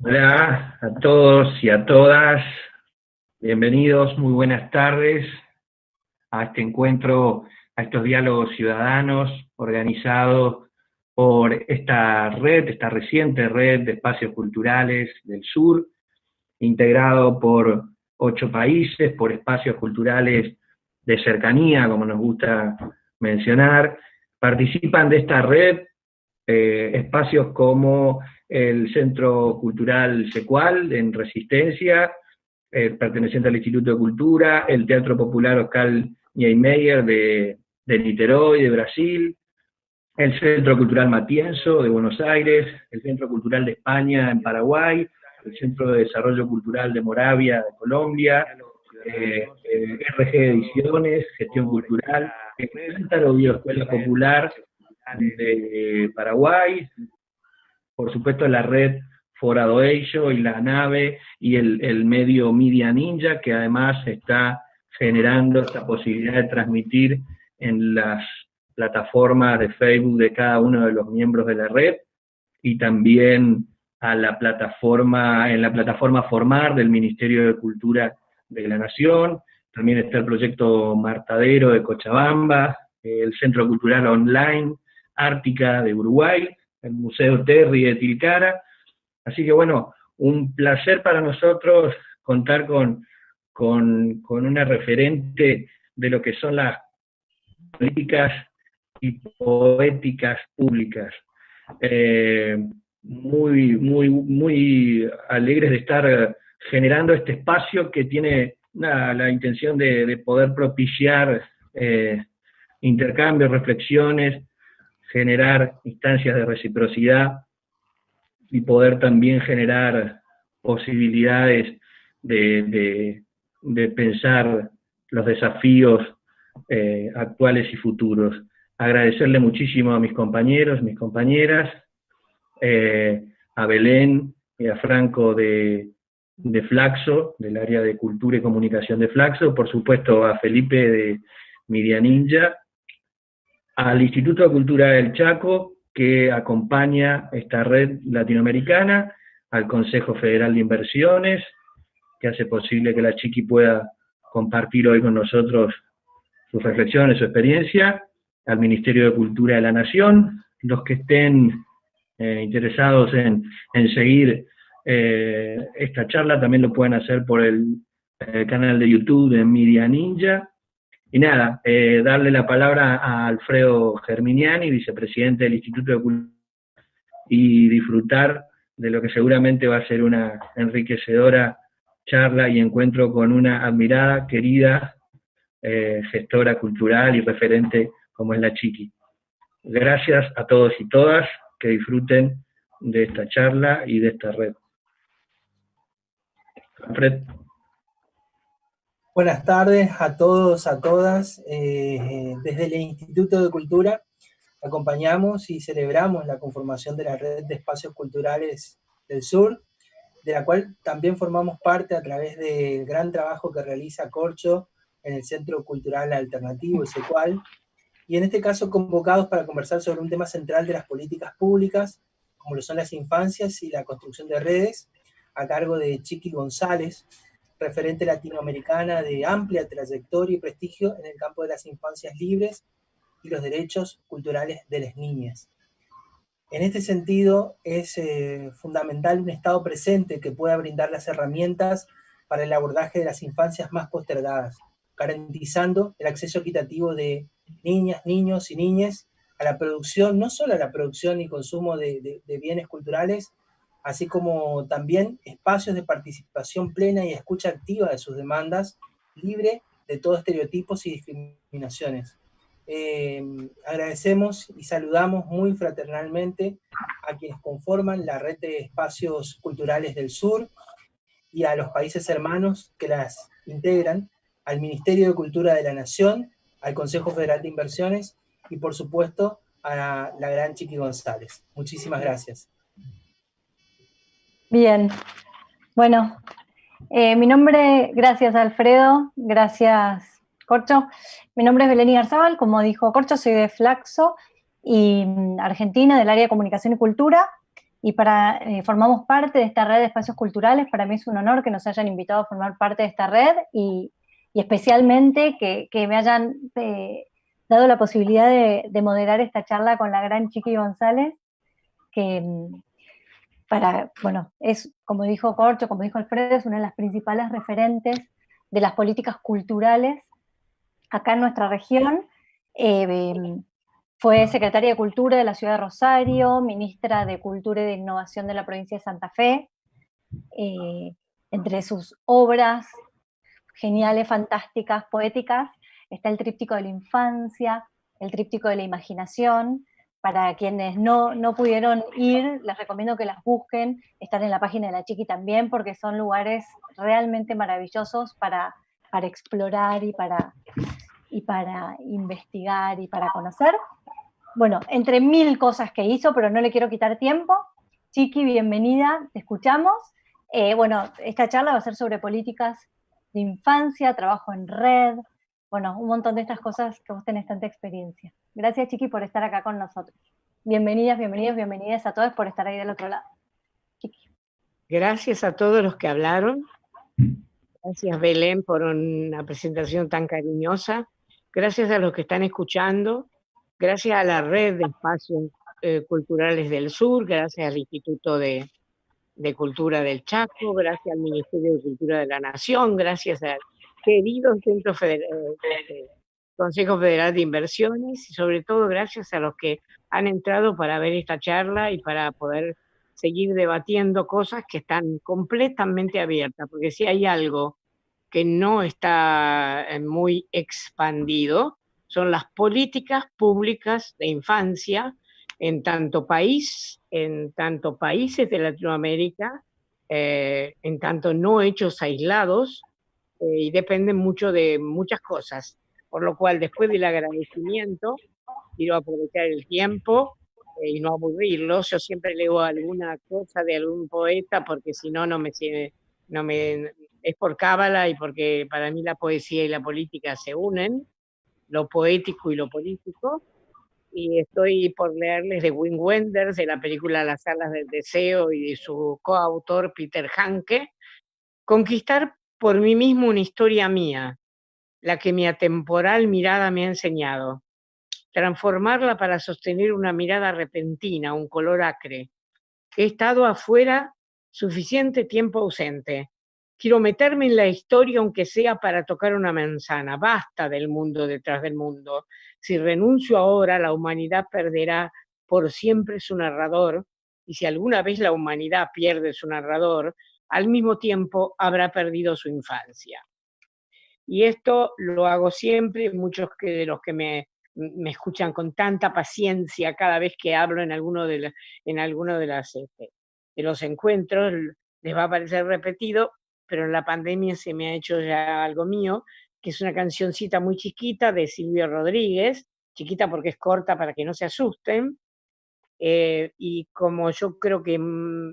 Hola a todos y a todas, bienvenidos, muy buenas tardes a este encuentro, a estos diálogos ciudadanos organizados por esta reciente red de espacios culturales del sur, integrado por 8 países, por espacios culturales de cercanía, como nos gusta mencionar. Participan de esta red espacios como el Centro Cultural Secual en Resistencia, perteneciente al Instituto de Cultura, el Teatro Popular Oscar Niemeyer de Niterói, de Brasil, el Centro Cultural Matienzo de Buenos Aires, el Centro Cultural de España en Paraguay, el Centro de Desarrollo Cultural de Moravia de Colombia, RG Ediciones, Gestión Cultural, el Cántaro Bioescuela Popular de Paraguay, por supuesto la red Foradoello y la nave y el medio Media Ninja, que además está generando esta posibilidad de transmitir en las plataformas de Facebook de cada uno de los miembros de la red, y también a la plataforma, en la plataforma Formar del Ministerio de Cultura de la Nación. También está el proyecto Martadero de Cochabamba, el Centro Cultural Online Ártica de Uruguay, el Museo Terry de Tilcara. Así que bueno, un placer para nosotros contar con una referente de lo que son las políticas y poéticas públicas. Muy alegres de estar generando este espacio que tiene la intención de poder propiciar intercambios, reflexiones, generar instancias de reciprocidad y poder también generar posibilidades de pensar los desafíos actuales y futuros. Agradecerle muchísimo a mis compañeros, mis compañeras, a Belén y a Franco de Flaxo, del área de Cultura y Comunicación de Flaxo, por supuesto a Felipe de Media Ninja, al Instituto de Cultura del Chaco, que acompaña esta red latinoamericana, al Consejo Federal de Inversiones, que hace posible que la Chiqui pueda compartir hoy con nosotros sus reflexiones, su experiencia, al Ministerio de Cultura de la Nación, los que estén interesados en seguir esta charla también lo pueden hacer por el canal de YouTube de Media Ninja. Y nada, darle la palabra a Alfredo Germiniani, vicepresidente del Instituto de Cultura, y disfrutar de lo que seguramente va a ser una enriquecedora charla y encuentro con una admirada, querida gestora cultural y referente como es la Chiqui. Gracias a todos y todas, que disfruten de esta charla y de esta red. Alfred. Buenas tardes a todos, a todas. Desde el Instituto de Cultura acompañamos y celebramos la conformación de la Red de Espacios Culturales del Sur, de la cual también formamos parte a través del gran trabajo que realiza Corcho en el Centro Cultural Alternativo, el SECUAL, y en este caso convocados para conversar sobre un tema central de las políticas públicas, como lo son las infancias y la construcción de redes, a cargo de Chiqui González, referente latinoamericana de amplia trayectoria y prestigio en el campo de las infancias libres y los derechos culturales de las niñas. En este sentido, es fundamental un Estado presente que pueda brindar las herramientas para el abordaje de las infancias más postergadas, garantizando el acceso equitativo de niñas, niños y niñas a la producción, no solo a la producción y consumo de bienes culturales, así como también espacios de participación plena y escucha activa de sus demandas, libre de todo estereotipos y discriminaciones. Agradecemos y saludamos muy fraternalmente a quienes conforman la red de espacios culturales del sur y a los países hermanos que las integran, al Ministerio de Cultura de la Nación, al Consejo Federal de Inversiones y por supuesto a la gran Chiqui González. Muchísimas gracias. Bien, bueno, mi nombre, gracias Alfredo, gracias Corcho. Mi nombre es Belén Igarzábal, como dijo Corcho, soy de Flaxo y Argentina, del área de Comunicación y Cultura. formamos parte de esta red de espacios culturales. Para mí es un honor que nos hayan invitado a formar parte de esta red y especialmente que me hayan dado la posibilidad de moderar esta charla con la gran Chiqui González, que es, como dijo Corcho, como dijo Alfredo, es una de las principales referentes de las políticas culturales acá en nuestra región. Fue secretaria de Cultura de la ciudad de Rosario, ministra de Cultura y de Innovación de la provincia de Santa Fe. Entre sus obras geniales, fantásticas, poéticas, está el tríptico de la infancia, el tríptico de la imaginación. Para quienes no pudieron ir, les recomiendo que las busquen, están en la página de la Chiqui también, porque son lugares realmente maravillosos para explorar y para investigar y para conocer. Bueno, entre mil cosas que hizo, pero no le quiero quitar tiempo. Chiqui, bienvenida, te escuchamos. Esta charla va a ser sobre políticas de infancia, trabajo en red, un montón de estas cosas que vos tenés tanta experiencia. Gracias, Chiqui, por estar acá con nosotros. Bienvenidas, bienvenidos, bienvenidas a todos por estar ahí del otro lado. Chiqui. Gracias a todos los que hablaron. Gracias, Belén, por una presentación tan cariñosa. Gracias a los que están escuchando. Gracias a la Red de Espacios Culturales del Sur. Gracias al Instituto de Cultura del Chaco. Gracias al Ministerio de Cultura de la Nación. Gracias al querido Consejo Federal de Inversiones. Y sobre todo, gracias a los que han entrado para ver esta charla y para poder seguir debatiendo cosas que están completamente abiertas, porque si hay algo que no está muy expandido, son las políticas públicas de infancia en tanto países de Latinoamérica, en tanto no hechos aislados, y dependen mucho de muchas cosas. Por lo cual, después del agradecimiento, quiero aprovechar el tiempo y no aburrirlos. Yo siempre leo alguna cosa de algún poeta, porque si no, es por cábala y porque para mí la poesía y la política se unen, lo poético y lo político. Y estoy por leerles de Wim Wenders, de la película Las alas del deseo, y de su coautor Peter Handke, Conquistar por mí mismo una historia mía, la que mi atemporal mirada me ha enseñado. Transformarla para sostener una mirada repentina, un color acre. He estado afuera suficiente tiempo ausente. Quiero meterme en la historia, aunque sea para tocar una manzana. Basta del mundo detrás del mundo. Si renuncio ahora, la humanidad perderá por siempre su narrador, y si alguna vez la humanidad pierde su narrador, al mismo tiempo habrá perdido su infancia. Y esto lo hago siempre. Muchos de los que me escuchan con tanta paciencia cada vez que hablo en alguno de los encuentros, les va a parecer repetido, pero en la pandemia se me ha hecho ya algo mío, que es una cancioncita muy chiquita de Silvio Rodríguez, chiquita porque es corta para que no se asusten, y como yo creo que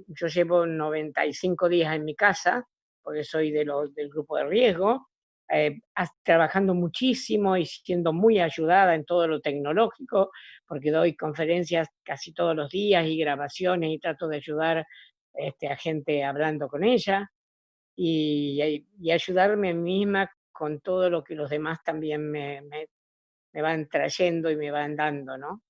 yo llevo 95 días en mi casa, porque soy del grupo de riesgo, trabajando muchísimo y siendo muy ayudada en todo lo tecnológico, porque doy conferencias casi todos los días y grabaciones y trato de ayudar a gente hablando con ella y ayudarme a mí misma con todo lo que los demás también me van trayendo y me van dando, ¿no?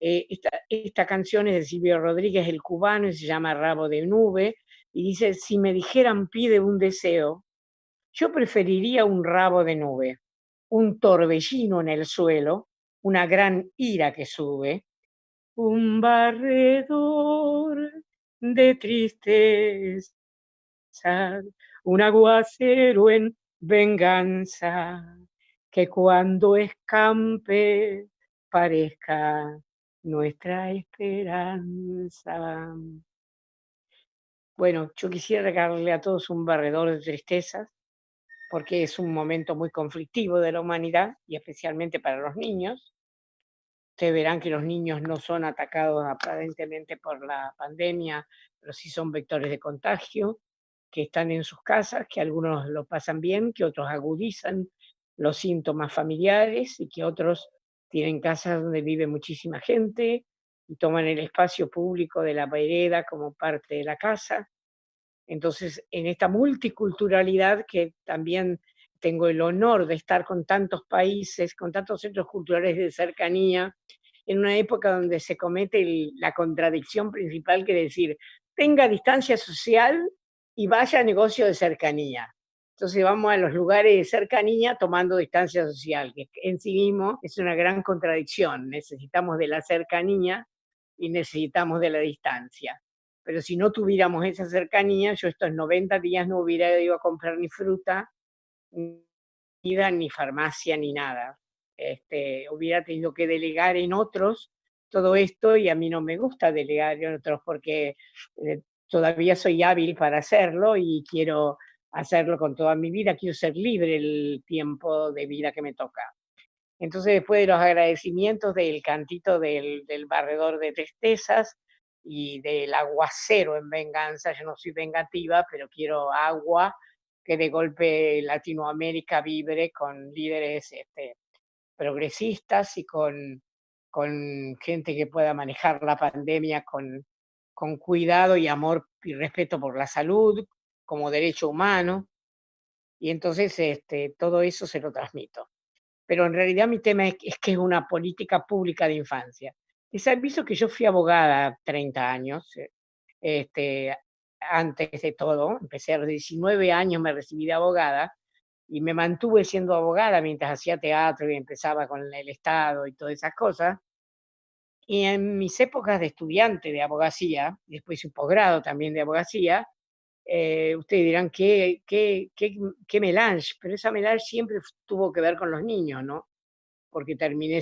Esta canción es de Silvio Rodríguez, el cubano, y se llama Rabo de Nube, y dice: si me dijeran pide un deseo, yo preferiría un rabo de nube, un torbellino en el suelo, una gran ira que sube, un barredor de tristeza, un aguacero en venganza, que cuando escampe parezca nuestra esperanza. Bueno, yo quisiera regalarle a todos un barredor de tristezas, porque es un momento muy conflictivo de la humanidad y especialmente para los niños. Ustedes verán que los niños no son atacados aparentemente por la pandemia, pero sí son vectores de contagio, que están en sus casas, que algunos lo pasan bien, que otros agudizan los síntomas familiares y que otros tienen casas donde vive muchísima gente y toman el espacio público de la vereda como parte de la casa. Entonces, en esta multiculturalidad que también tengo el honor de estar con tantos países, con tantos centros culturales de cercanía, en una época donde se comete la contradicción principal, que es decir, tenga distancia social y vaya a negocio de cercanía. Entonces vamos a los lugares de cercanía tomando distancia social, que en sí mismo es una gran contradicción. Necesitamos de la cercanía y necesitamos de la distancia. Pero si no tuviéramos esa cercanía, yo estos 90 días no hubiera ido a comprar ni fruta, ni comida, ni farmacia, ni nada. Hubiera tenido que delegar en otros todo esto, y a mí no me gusta delegar en otros porque todavía soy hábil para hacerlo y quiero hacerlo con toda mi vida, quiero ser libre el tiempo de vida que me toca. Entonces, después de los agradecimientos del cantito del barredor de tristezas y del aguacero en venganza, yo no soy vengativa, pero quiero agua, que de golpe Latinoamérica vibre con líderes progresistas y con gente que pueda manejar la pandemia con cuidado y amor y respeto por la salud como derecho humano. Y entonces todo eso se lo transmito. Pero en realidad mi tema es que es una política pública de infancia. Les aviso que yo fui abogada 30 años, antes de todo, empecé a los 19 años, me recibí de abogada, y me mantuve siendo abogada mientras hacía teatro y empezaba con el Estado y todas esas cosas. Y en mis épocas de estudiante de abogacía, después hice un posgrado también de abogacía, ustedes dirán, qué melange, pero esa melange siempre tuvo que ver con los niños, ¿no? Porque terminé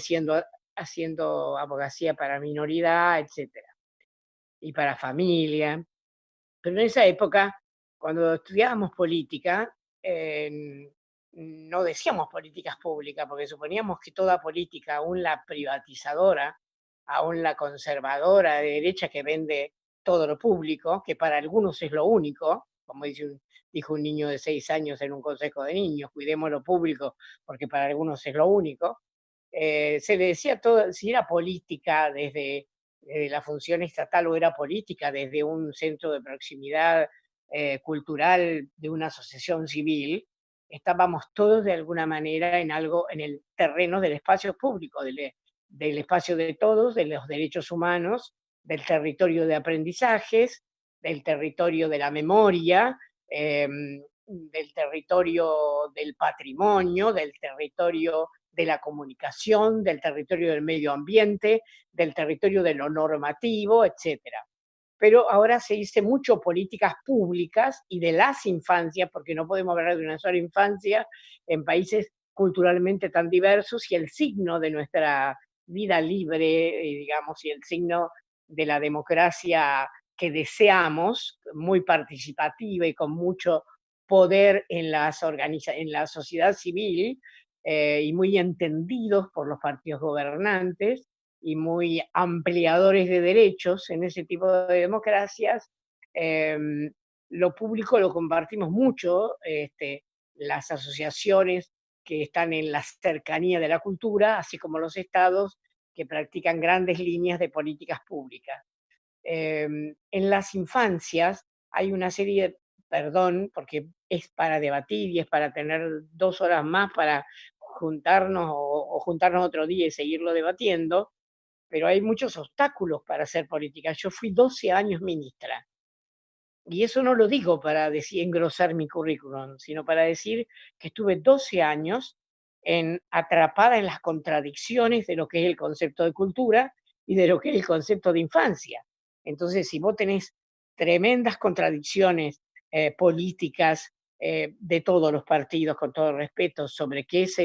haciendo abogacía para minoridad, etcétera, y para familia. Pero en esa época, cuando estudiábamos política, no decíamos políticas públicas, porque suponíamos que toda política, aún la privatizadora, aún la conservadora de derecha que vende todo lo público, que para algunos es lo único, como dijo un niño de 6 años en un consejo de niños, cuidemos lo público porque para algunos es lo único. Se le decía todo, si era política desde la función estatal o era política desde un centro de proximidad cultural de una asociación civil, estábamos todos de alguna manera en algo, en el terreno del espacio público, del espacio de todos, de los derechos humanos, del territorio de aprendizajes, del territorio de la memoria, del territorio del patrimonio, del territorio de la comunicación, del territorio del medio ambiente, del territorio de lo normativo, etcétera. Pero ahora se dice mucho políticas públicas y de las infancias, porque no podemos hablar de una sola infancia en países culturalmente tan diversos, y el signo de nuestra vida libre, digamos, y el signo de la democracia que deseamos, muy participativa y con mucho poder en la sociedad civil, y muy entendidos por los partidos gobernantes, y muy ampliadores de derechos en ese tipo de democracias. Lo público lo compartimos mucho, las asociaciones que están en la cercanía de la cultura, así como los estados que practican grandes líneas de políticas públicas. En las infancias hay una serie, perdón, porque es para debatir y es para tener 2 horas más para juntarnos o juntarnos otro día y seguirlo debatiendo, pero hay muchos obstáculos para hacer política. Yo fui 12 años ministra, y eso no lo digo para engrosar mi currículum, sino para decir que estuve 12 años atrapada en las contradicciones de lo que es el concepto de cultura y de lo que es el concepto de infancia. Entonces, si vos tenés tremendas contradicciones políticas de todos los partidos, con todo respeto, sobre qué es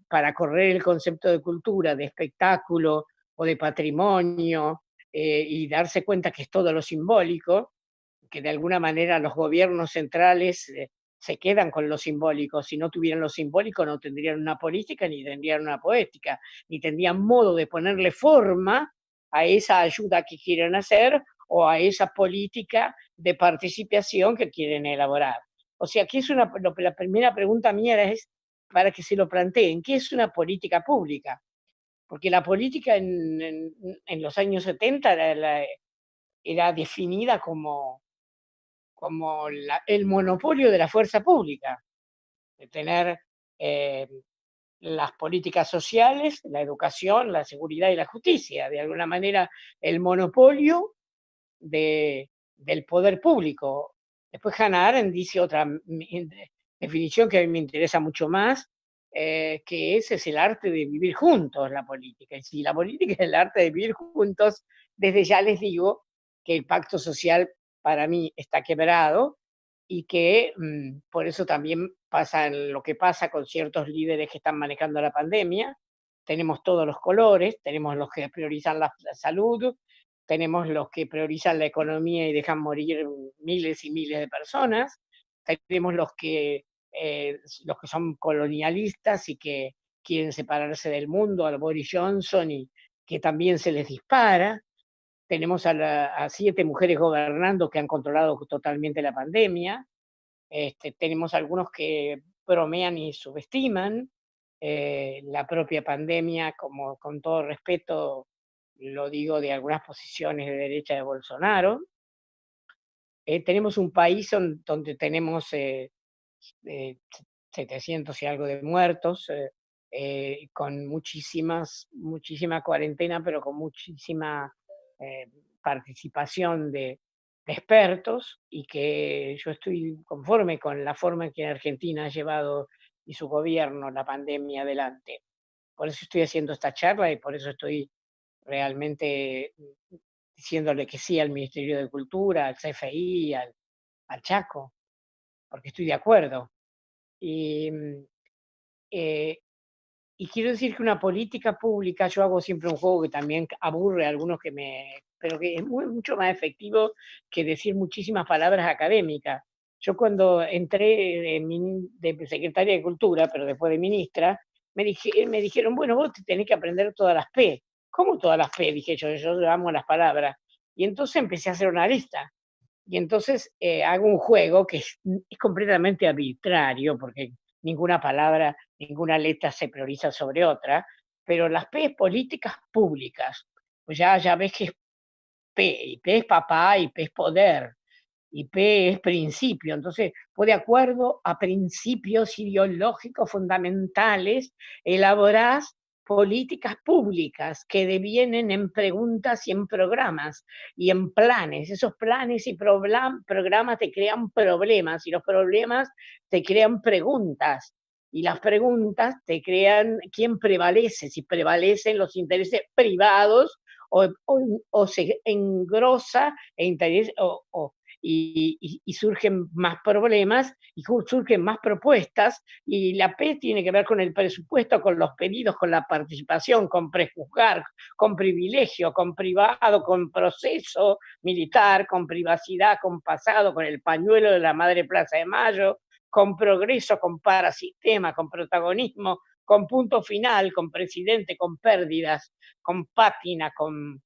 para correr el concepto de cultura, de espectáculo o de patrimonio, y darse cuenta que es todo lo simbólico, que de alguna manera los gobiernos centrales se quedan con lo simbólico. Si no tuvieran lo simbólico, no tendrían una política, ni tendrían una poética, ni tendrían modo de ponerle forma a esa ayuda que quieren hacer o a esa política de participación que quieren elaborar. O sea, la primera pregunta mía es para que se lo planteen, ¿qué es una política pública? porque la política en los años 70 era definida como el monopolio de la fuerza pública, de tener las políticas sociales, la educación, la seguridad y la justicia, de alguna manera el monopolio del poder público. Después Hannah Arendt dice otra definición que a mí me interesa mucho más, que ese es el arte de vivir juntos, la política. Y si la política es el arte de vivir juntos, desde ya les digo que el pacto social para mí está quebrado y que por eso también pasa lo que pasa con ciertos líderes que están manejando la pandemia. Tenemos todos los colores, tenemos los que priorizan la salud, tenemos los que priorizan la economía y dejan morir miles y miles de personas, tenemos los que son colonialistas y que quieren separarse del mundo, al Boris Johnson, y que también se les dispara. Tenemos a 7 mujeres gobernando que han controlado totalmente la pandemia. Tenemos algunos que bromean y subestiman la propia pandemia, como con todo respeto lo digo de algunas posiciones de derecha de Bolsonaro. Tenemos un país donde tenemos 700 y algo de muertos, con muchísima cuarentena, pero con muchísima participación de expertos, y que yo estoy conforme con la forma en que Argentina ha llevado y su gobierno la pandemia adelante. Por eso estoy haciendo esta charla y por eso estoy realmente diciéndole que sí al Ministerio de Cultura, al CFI, al Chaco, porque estoy de acuerdo. Y quiero decir que una política pública, yo hago siempre un juego que también aburre a algunos, pero que es mucho más efectivo que decir muchísimas palabras académicas. Yo cuando entré de secretaria de Cultura, pero después de ministra, me dijeron, bueno, vos tenés que aprender todas las P. ¿Cómo todas las P? Dije yo amo las palabras. Y entonces empecé a hacer una lista. Y entonces hago un juego que es completamente arbitrario, porque ninguna palabra, ninguna letra se prioriza sobre otra, pero las P es políticas públicas. Pues ya ves que es P, y P es papá, y P es poder, y P es principio. Entonces, pues de acuerdo a principios ideológicos fundamentales, elaborás políticas públicas que devienen en preguntas y en programas y en planes. Esos planes y programas te crean problemas, y los problemas te crean preguntas. Y las preguntas te crean quién prevalece, si prevalecen los intereses privados o se engrosa y surgen más problemas y surgen más propuestas, y la P tiene que ver con el presupuesto, con los pedidos, con la participación, con prejuzgar, con privilegio, con privado, con proceso militar, con privacidad, con pasado, con el pañuelo de la Madre Plaza de Mayo, con progreso, con parasistema, con protagonismo, con punto final, con presidente, con pérdidas, con pátina, con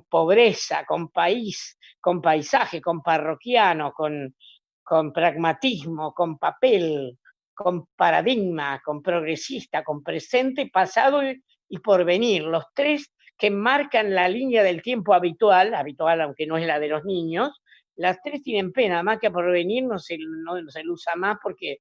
pobreza, con país, con paisaje, con parroquiano, con pragmatismo, con papel, con paradigma, con progresista, con presente, pasado y porvenir. Los 3 que marcan la línea del tiempo habitual aunque no es la de los niños. Las 3 tienen pena, más que porvenir no se lo usa más, porque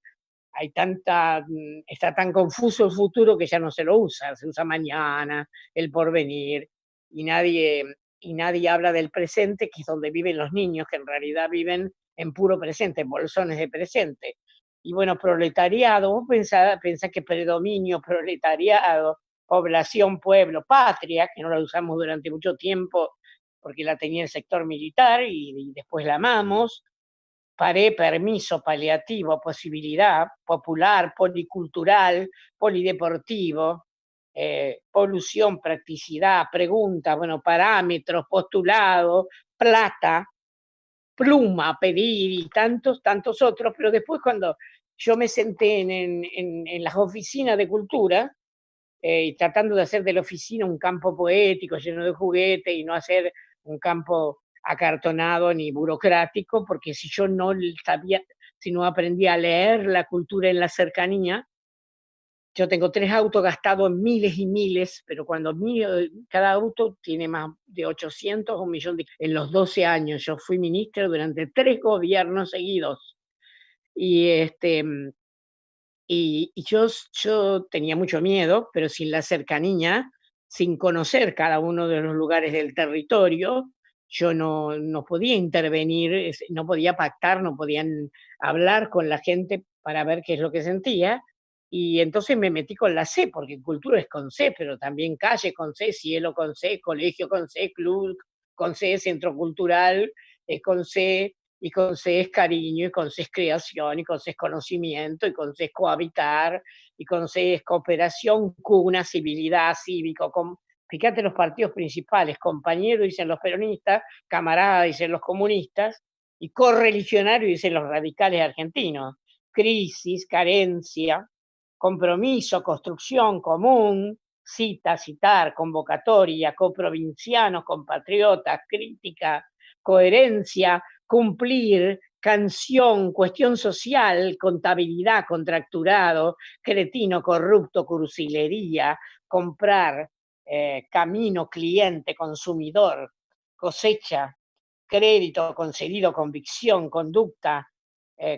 está tan confuso el futuro que ya no se lo usa, se usa mañana, el porvenir, y nadie habla del presente, que es donde viven los niños, que en realidad viven en puro presente, en bolsones de presente. Y bueno, proletariado, vos pensás que predominio, proletariado, población, pueblo, patria, que no la usamos durante mucho tiempo porque la tenía el sector militar y después la amamos, permiso, paliativo, posibilidad, popular, policultural, polideportivo, polución, practicidad, pregunta, bueno, parámetros, postulado, plata, pluma, pedir y tantos otros. Pero después, cuando yo me senté en las oficinas de cultura, tratando de hacer de la oficina un campo poético lleno de juguete y no hacer un campo acartonado ni burocrático, porque si yo no sabía, si no aprendía a leer la cultura en la cercanía, Yo tengo 3 autos gastados en miles y miles, pero cuando cada auto tiene más de 800 o 1.000.000 en los 12 años. Yo fui ministra durante 3 gobiernos seguidos. Y yo tenía mucho miedo, pero sin la cercanía, sin conocer cada uno de los lugares del territorio, yo no podía intervenir, no podía pactar, no podían hablar con la gente para ver qué es lo que sentía. Y entonces me metí con la C, porque cultura es con C, pero también calle con C, cielo con C, colegio con C, club con C, centro cultural con C, y con C es cariño, y con C es creación, y con C es conocimiento, y con C es cohabitar, y con C es cooperación, cuna, civilidad, cívico. Fíjate los partidos principales: compañero dicen los peronistas, camarada dicen los comunistas, y correligionario dicen los radicales argentinos. Crisis, carencia, compromiso, construcción, común, cita, citar, convocatoria, coprovincianos, compatriotas, crítica, coherencia, cumplir, canción, cuestión social, contabilidad, contracturado, cretino, corrupto, cursilería, comprar, camino, cliente, consumidor, cosecha, crédito, concedido, convicción, conducta,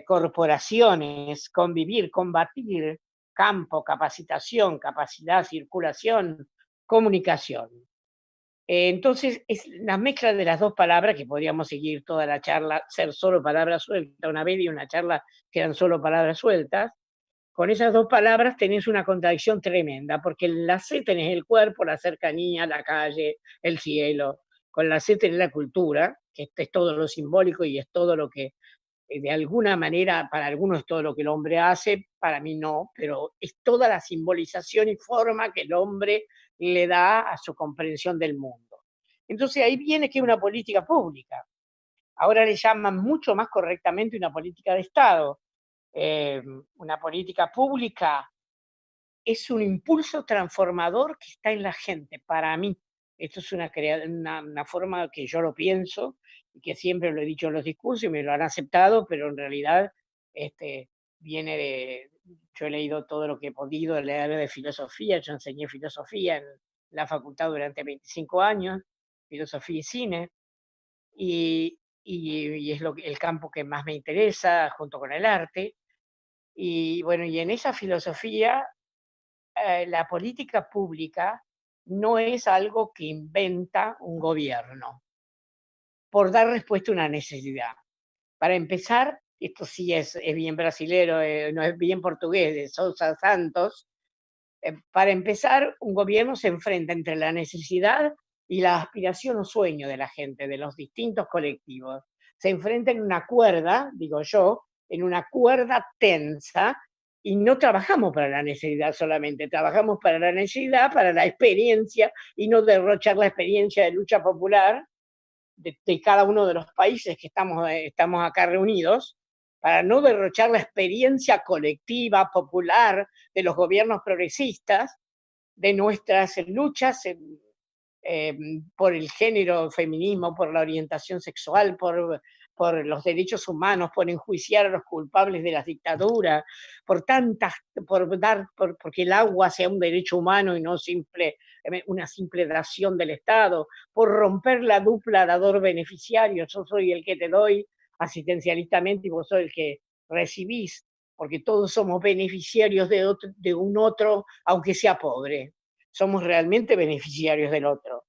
corporaciones, convivir, combatir, campo, capacitación, capacidad, circulación, comunicación. Entonces, es la mezcla de las dos palabras, que podríamos seguir toda la charla, ser solo palabras sueltas. Una vez y una charla que eran solo palabras sueltas. Con esas dos palabras tenés una contradicción tremenda, porque en la C tenés el cuerpo, la cercanía, la calle, el cielo. Con la C tenés la cultura, que es todo lo simbólico y es todo lo que, de alguna manera, para algunos es todo lo que el hombre hace, para mí no, pero es toda la simbolización y forma que el hombre le da a su comprensión del mundo. Entonces ahí viene que es una política pública. Ahora le llaman mucho más correctamente una política de Estado. Una política pública es un impulso transformador que está en la gente, para mí. Esto es una forma que yo lo pienso y que siempre lo he dicho en los discursos y me lo han aceptado, pero en realidad viene de... Yo he leído todo lo que he podido leer de filosofía. Yo enseñé filosofía en la facultad durante 25 años, filosofía y cine, y es el campo que más me interesa, junto con el arte. Y bueno, y en esa filosofía, la política pública no es algo que inventa un gobierno por dar respuesta a una necesidad. Para empezar, esto sí es bien brasilero, no es bien portugués, de Sousa Santos. Para empezar, un gobierno se enfrenta entre la necesidad y la aspiración o sueño de la gente, de los distintos colectivos. Se enfrenta en una cuerda, digo yo, en una cuerda tensa, y no trabajamos para la necesidad solamente, trabajamos para la necesidad, para la experiencia, y no derrochar la experiencia de lucha popular de cada uno de los países que estamos acá reunidos, para no derrochar la experiencia colectiva, popular, de los gobiernos progresistas, de nuestras luchas por el género, feminismo, por la orientación sexual, por los derechos humanos, por enjuiciar a los culpables de las dictaduras, porque el agua sea un derecho humano y no una simple dación del Estado, por romper la dupla dador-beneficiario. Yo soy el que te doy asistencialistamente y vos sos el que recibís, porque todos somos beneficiarios de un otro, aunque sea pobre. Somos realmente beneficiarios del otro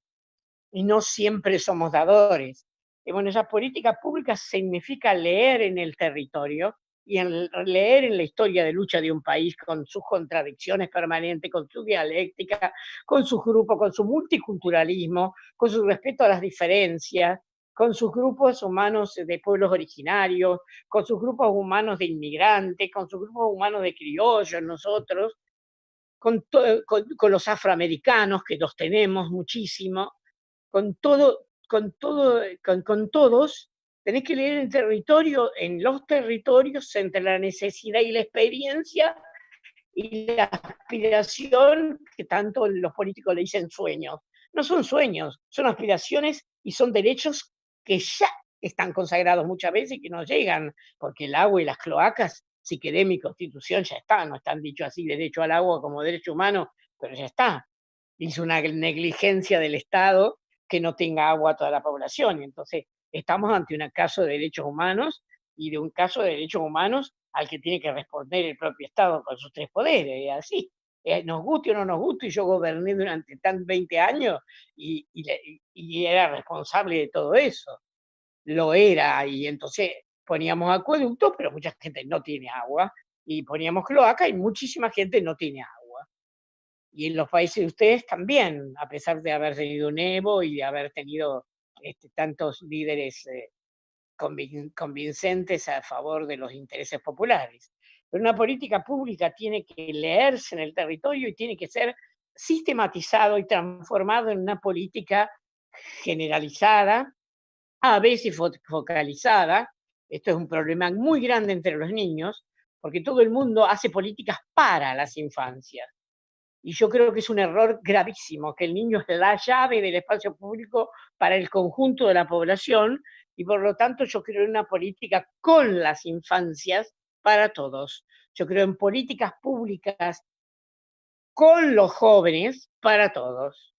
y no siempre somos dadores. Y bueno, esas políticas públicas significa leer en el territorio y leer en la historia de lucha de un país, con sus contradicciones permanentes, con su dialéctica, con sus grupos, con su multiculturalismo, con su respeto a las diferencias, con sus grupos humanos de pueblos originarios, con sus grupos humanos de inmigrantes, con sus grupos humanos de criollos, nosotros, con los afroamericanos, que los tenemos muchísimo, con todos, tenés que leer el territorio, en los territorios, entre la necesidad y la experiencia y la aspiración, que tanto los políticos le dicen sueños. No son sueños, son aspiraciones y son derechos que ya están consagrados muchas veces y que no llegan, porque el agua y las cloacas si querés, mi constitución ya está, no están dicho así derecho al agua como derecho humano, pero ya está. Hizo una negligencia del Estado que no tenga agua a toda la población. Y entonces estamos ante un caso de derechos humanos y de un caso de derechos humanos al que tiene que responder el propio Estado con sus tres poderes, y así. Nos guste o no nos guste, y yo goberné durante 20 años y era responsable de todo eso. Lo era, y entonces poníamos acueductos, pero mucha gente no tiene agua, y poníamos cloaca y muchísima gente no tiene agua. Y en los países de ustedes también, a pesar de haber tenido un Evo y de haber tenido tantos líderes convincentes a favor de los intereses populares. Pero una política pública tiene que leerse en el territorio y tiene que ser sistematizado y transformado en una política generalizada, a veces focalizada. Esto es un problema muy grande entre los niños, porque todo el mundo hace políticas para las infancias. Y yo creo que es un error gravísimo, que el niño es la llave del espacio público para el conjunto de la población, y por lo tanto yo creo en una política con las infancias para todos. Yo creo en políticas públicas con los jóvenes para todos.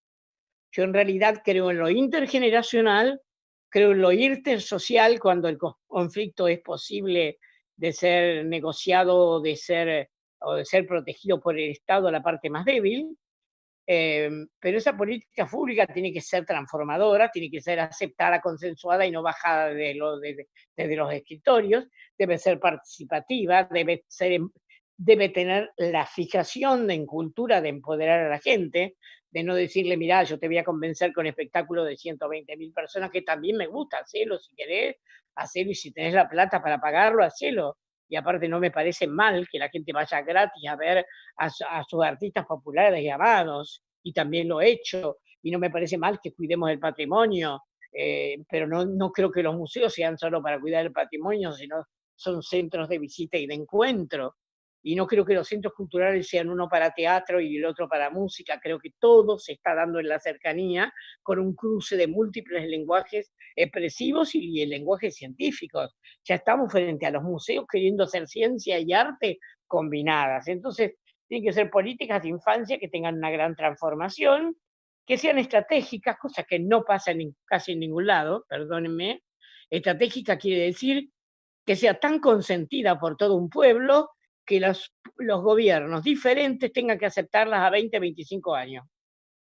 Yo en realidad creo en lo intergeneracional, creo en lo intersocial cuando el conflicto es posible de ser negociado o de ser protegido por el Estado a la parte más débil. Pero esa política pública tiene que ser transformadora, tiene que ser aceptada, consensuada y no bajada desde los escritorios, debe ser participativa, debe tener la fijación en cultura de empoderar a la gente, de no decirle, mirá, yo te voy a convencer con espectáculo de 120.000 personas, que también me gusta, hacelo si querés, hacelo, y si tenés la plata para pagarlo, hacelo. Y aparte no me parece mal que la gente vaya gratis a ver a sus artistas populares y amados, y también lo he hecho, y no me parece mal que cuidemos el patrimonio, pero no creo que los museos sean solo para cuidar el patrimonio, sino son centros de visita y de encuentro. Y no creo que los centros culturales sean uno para teatro y el otro para música. Creo que todo se está dando en la cercanía, con un cruce de múltiples lenguajes expresivos y lenguajes científicos. Ya estamos frente a los museos queriendo hacer ciencia y arte combinadas. Entonces, tienen que ser políticas de infancia que tengan una gran transformación, que sean estratégicas, cosa que no pasa casi en ningún lado, perdónenme. Estratégica quiere decir que sea tan consentida por todo un pueblo que los gobiernos diferentes tengan que aceptarlas a 20, 25 años.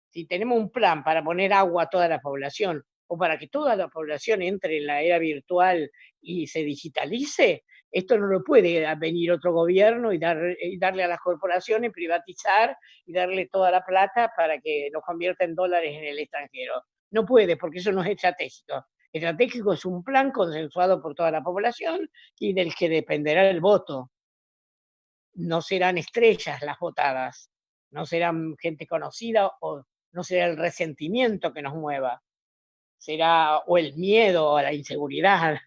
Si tenemos un plan para poner agua a toda la población, o para que toda la población entre en la era virtual y se digitalice, esto no lo puede venir otro gobierno y darle a las corporaciones, privatizar y darle toda la plata para que nos convierta en dólares en el extranjero. No puede, porque eso no es estratégico. Estratégico es un plan consensuado por toda la población y del que dependerá el voto. No serán estrellas las votadas, no serán gente conocida, o no será el resentimiento que nos mueva, será o el miedo o la inseguridad.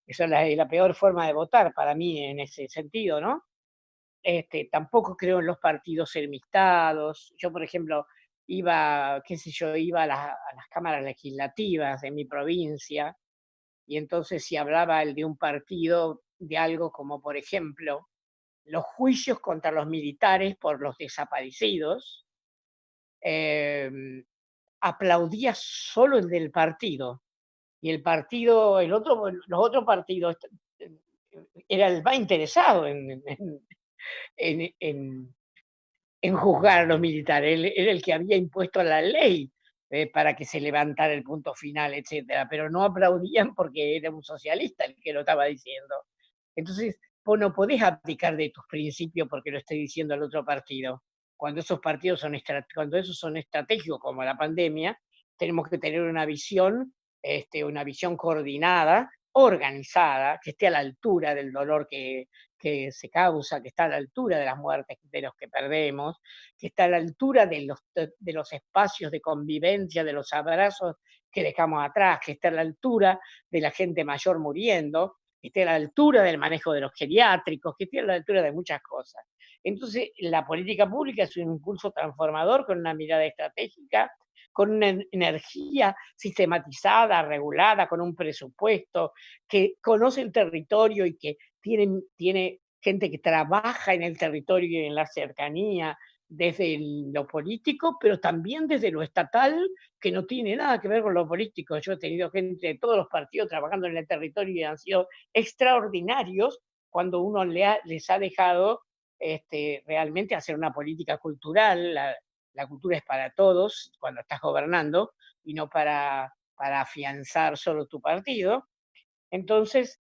Esa es la peor forma de votar para mí en ese sentido, ¿no? Tampoco creo en los partidos enemistados. Yo, por ejemplo, iba a las cámaras legislativas de mi provincia, y entonces si hablaba el de un partido de algo como, por ejemplo, los juicios contra los militares por los desaparecidos, aplaudía solo el del partido. Y el partido, los otros partidos era el más interesado en juzgar a los militares. Él era el que había impuesto la ley para que se levantara el punto final, etcétera. Pero no aplaudían porque era un socialista el que lo estaba diciendo. Entonces, vos no podés abdicar de tus principios porque lo esté diciendo el otro partido. Cuando esos partidos cuando esos son estratégicos, como la pandemia, tenemos que tener una visión coordinada, organizada, que esté a la altura del dolor que se causa, que está a la altura de las muertes de los que perdemos, que está a la altura de los espacios de convivencia, de los abrazos que dejamos atrás, que está a la altura de la gente mayor muriendo, que esté a la altura del manejo de los geriátricos, que esté a la altura de muchas cosas. Entonces, la política pública es un impulso transformador con una mirada estratégica, con una energía sistematizada, regulada, con un presupuesto, que conoce el territorio y que tiene gente que trabaja en el territorio y en la cercanía desde lo político, pero también desde lo estatal, que no tiene nada que ver con lo político. Yo he tenido gente de todos los partidos trabajando en el territorio y han sido extraordinarios cuando uno les ha dejado realmente hacer una política cultural. La cultura es para todos cuando estás gobernando y no para afianzar solo tu partido. Entonces,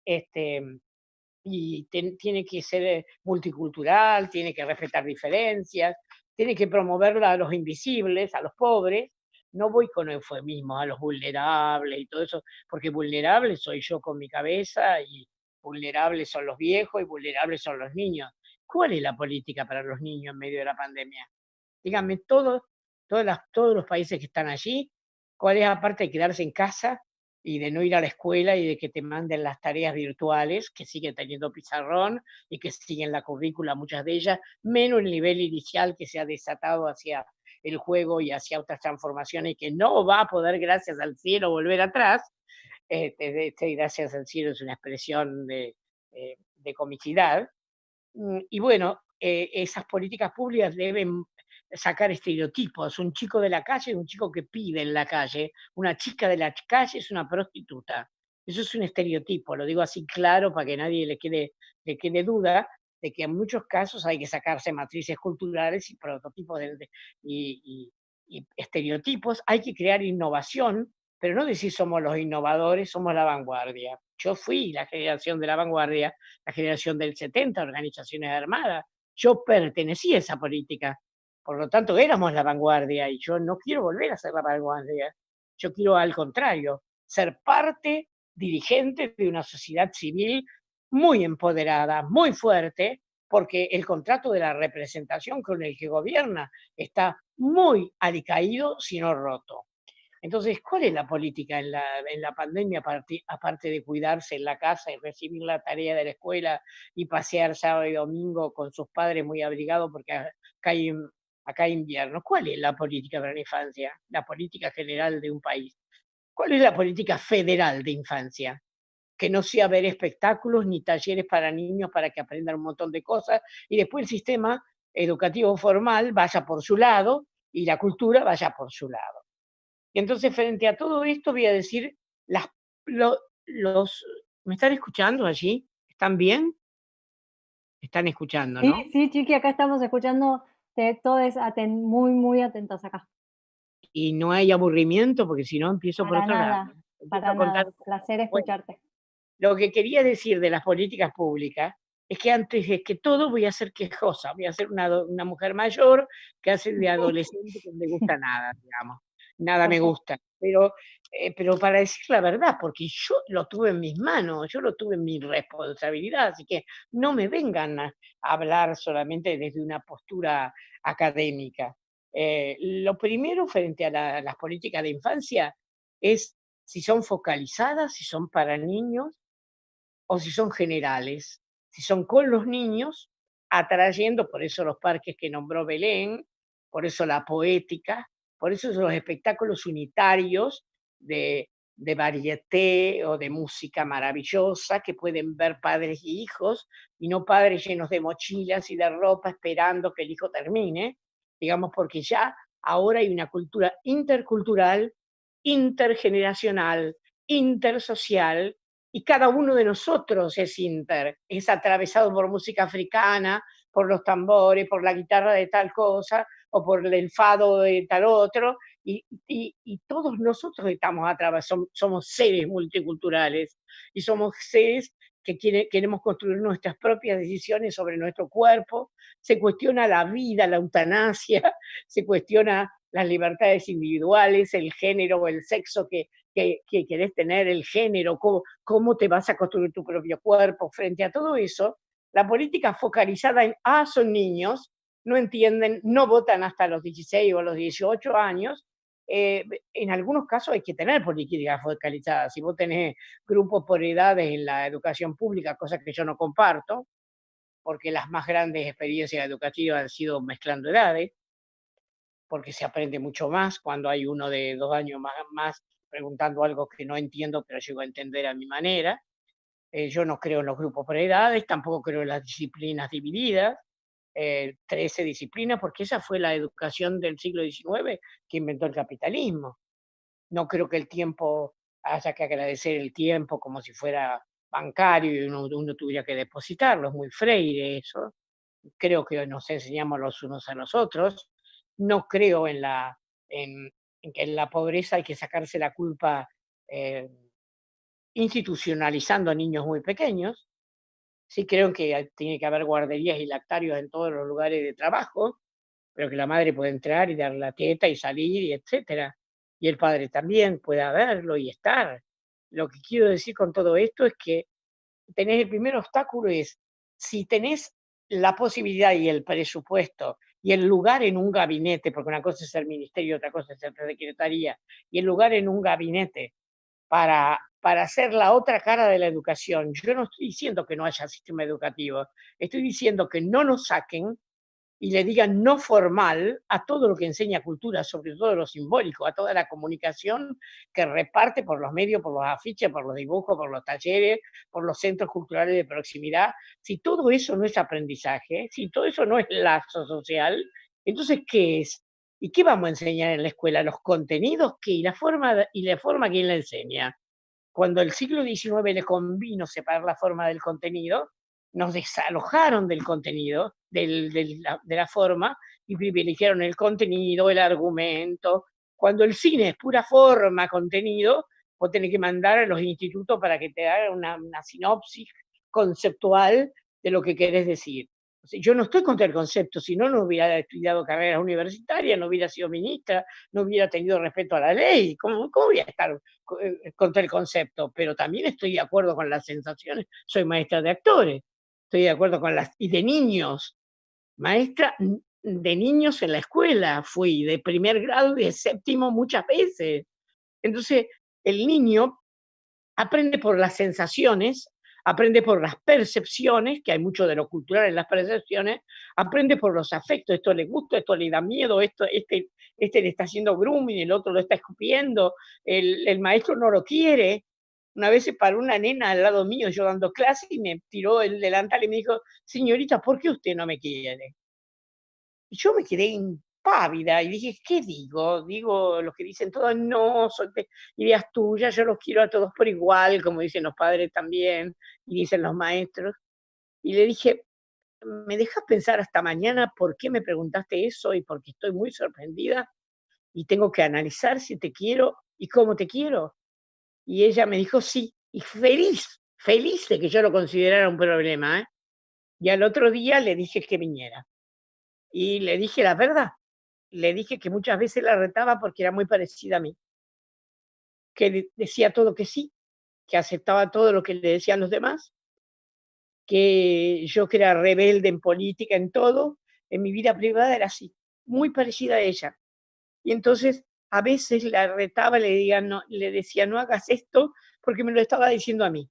tiene que ser multicultural, tiene que respetar diferencias, tiene que promover a los invisibles, a los pobres. No voy con eufemismos a los vulnerables y todo eso, porque vulnerable soy yo con mi cabeza y vulnerables son los viejos y vulnerables son los niños. ¿Cuál es la política para los niños en medio de la pandemia? Díganme todos los países que están allí, cuál es aparte de quedarse en casa y de no ir a la escuela y de que te manden las tareas virtuales, que siguen teniendo pizarrón y que siguen la currícula, muchas de ellas, menos el nivel inicial que se ha desatado hacia el juego y hacia otras transformaciones que no va a poder, gracias al cielo, volver atrás. Gracias al cielo es una expresión de comicidad. Y bueno, esas políticas públicas deben sacar estereotipos. Un chico de la calle es un chico que pide en la calle. Una chica de la calle es una prostituta. Eso es un estereotipo, lo digo así claro para que nadie le quede duda de que en muchos casos hay que sacarse matrices culturales y prototipos y estereotipos. Hay que crear innovación, pero no decir somos los innovadores, somos la vanguardia. Yo fui la generación de la vanguardia, la generación del 70, organizaciones armadas. Yo pertenecí a esa política. Por lo tanto, éramos la vanguardia y yo no quiero volver a ser la vanguardia. Yo quiero, al contrario, ser parte dirigente de una sociedad civil muy empoderada, muy fuerte, porque el contrato de la representación con el que gobierna está muy alicaído, si no roto. Entonces, ¿cuál es la política en la pandemia, aparte de cuidarse en la casa y recibir la tarea de la escuela y pasear sábado y domingo con sus padres muy abrigados porque acá hay invierno? ¿Cuál es la política para la infancia? La política general de un país. ¿Cuál es la política federal de infancia? Que no sea ver espectáculos ni talleres para niños para que aprendan un montón de cosas y después el sistema educativo formal vaya por su lado y la cultura vaya por su lado. Y entonces, frente a todo esto, voy a decir, las, lo- los, ¿me están escuchando allí? ¿Están bien? Están escuchando, Sí, ¿no? sí, Chiqui, acá estamos escuchando todos muy, muy atentos acá. Y no hay aburrimiento, porque si no empiezo por otro lado. Empiezo Para a contar. nada. Placer Bueno, escucharte. lo que quería decir de las políticas públicas es que antes de que todo voy a ser quejosa, voy a ser una mujer mayor que hace de adolescente que no le gusta nada, digamos. Nada me Perfecto. gusta. Pero para decir la verdad, porque yo lo tuve en mis manos, yo lo tuve en mi responsabilidad, así que no me vengan a hablar solamente desde una postura académica. Lo primero frente a las políticas de infancia es si son focalizadas, si son para niños, o si son generales, si son con los niños, atrayendo, por eso los parques que nombró Belén, por eso la poética, por eso los espectáculos unitarios de varieté o de música maravillosa que pueden ver padres y hijos, y no padres llenos de mochilas y de ropa esperando que el hijo termine, digamos, porque ya ahora hay una cultura intercultural, intergeneracional, intersocial, y cada uno de nosotros es atravesado por música africana, por los tambores, por la guitarra de tal cosa, o por el fado de tal otro, y todos nosotros estamos atravesados, somos seres multiculturales, y somos seres que queremos construir nuestras propias decisiones sobre nuestro cuerpo. Se cuestiona la vida, la eutanasia, se cuestiona las libertades individuales, el género o el sexo que querés tener, el género, cómo te vas a construir tu propio cuerpo. Frente a todo eso, la política focalizada en, son niños, no entienden, no votan hasta los 16 o los 18 años. En algunos casos hay que tener políticas focalizadas. Si vos tenés grupos por edades en la educación pública, cosa que yo no comparto, porque las más grandes experiencias educativas han sido mezclando edades, porque se aprende mucho más cuando hay uno de 2 años más preguntando algo que no entiendo, pero llego a entender a mi manera. Yo no creo en los grupos por edades, tampoco creo en las disciplinas divididas, 13 disciplinas, porque esa fue la educación del siglo XIX que inventó el capitalismo. No creo que el tiempo, haya que agradecer el tiempo como si fuera bancario y uno tuviera que depositarlo, es muy Freire eso. Creo que nos enseñamos los unos a los otros. No creo en que en la pobreza hay que sacarse la culpa eh, institucionalizando a niños muy pequeños. Sí creo que tiene que haber guarderías y lactarios en todos los lugares de trabajo, pero que la madre puede entrar y dar la teta y salir, y etcétera. Y el padre también puede verlo y estar. Lo que quiero decir con todo esto es que tenés el primer obstáculo es, si tenés la posibilidad y el presupuesto y el lugar en un gabinete, porque una cosa es el ministerio, otra cosa es ser secretaría, y el lugar en un gabinete para hacer la otra cara de la educación. Yo no estoy diciendo que no haya sistema educativo, estoy diciendo que no nos saquen y le digan no formal a todo lo que enseña cultura, sobre todo lo simbólico, a toda la comunicación que reparte por los medios, por los afiches, por los dibujos, por los talleres, por los centros culturales de proximidad. Si todo eso no es aprendizaje, si todo eso no es lazo social, entonces, ¿qué es? ¿Y qué vamos a enseñar en la escuela? ¿Los contenidos qué? ¿Y la forma quién la enseña? Cuando el siglo XIX le convino separar la forma del contenido, nos desalojaron del contenido, de la forma, y privilegiaron el contenido, el argumento. Cuando el cine es pura forma, contenido, vos tenés que mandar a los institutos para que te hagan una sinopsis conceptual de lo que querés decir. O sea, yo no estoy contra el concepto, si no, no hubiera estudiado carreras universitarias, no hubiera sido ministra, no hubiera tenido respeto a la ley. ¿Cómo voy a estar contra el concepto? Pero también estoy de acuerdo con las sensaciones. Soy maestra de actores, estoy de acuerdo con las... Y de niños, maestra de niños en la escuela, fui de primer grado y de séptimo muchas veces. Entonces, el niño aprende por las sensaciones, aprende por las percepciones, que hay mucho de lo cultural en las percepciones, aprende por los afectos, esto le gusta, esto le da miedo, este le está haciendo grooming, el otro lo está escupiendo, el maestro no lo quiere. Una vez se paró una nena al lado mío, yo dando clase, y me tiró el delantal y me dijo, señorita, ¿por qué usted no me quiere? Y yo me quedé impávida y dije, ¿qué digo? Digo lo que dicen todos, no, son ideas tuyas, yo los quiero a todos por igual, como dicen los padres también, y dicen los maestros. Y le dije, ¿me dejas pensar hasta mañana por qué me preguntaste eso? Y porque estoy muy sorprendida y tengo que analizar si te quiero y cómo te quiero. Y ella me dijo, sí, y feliz, feliz de que yo lo considerara un problema, ¿eh? Y al otro día le dije que viniera. Y le dije la verdad. Le dije que muchas veces la retaba porque era muy parecida a mí, que decía todo que sí, que aceptaba todo lo que le decían los demás, que yo que era rebelde en política, en todo, en mi vida privada era así, muy parecida a ella. Y entonces a veces la retaba, le decía, no hagas esto porque me lo estaba diciendo a mí.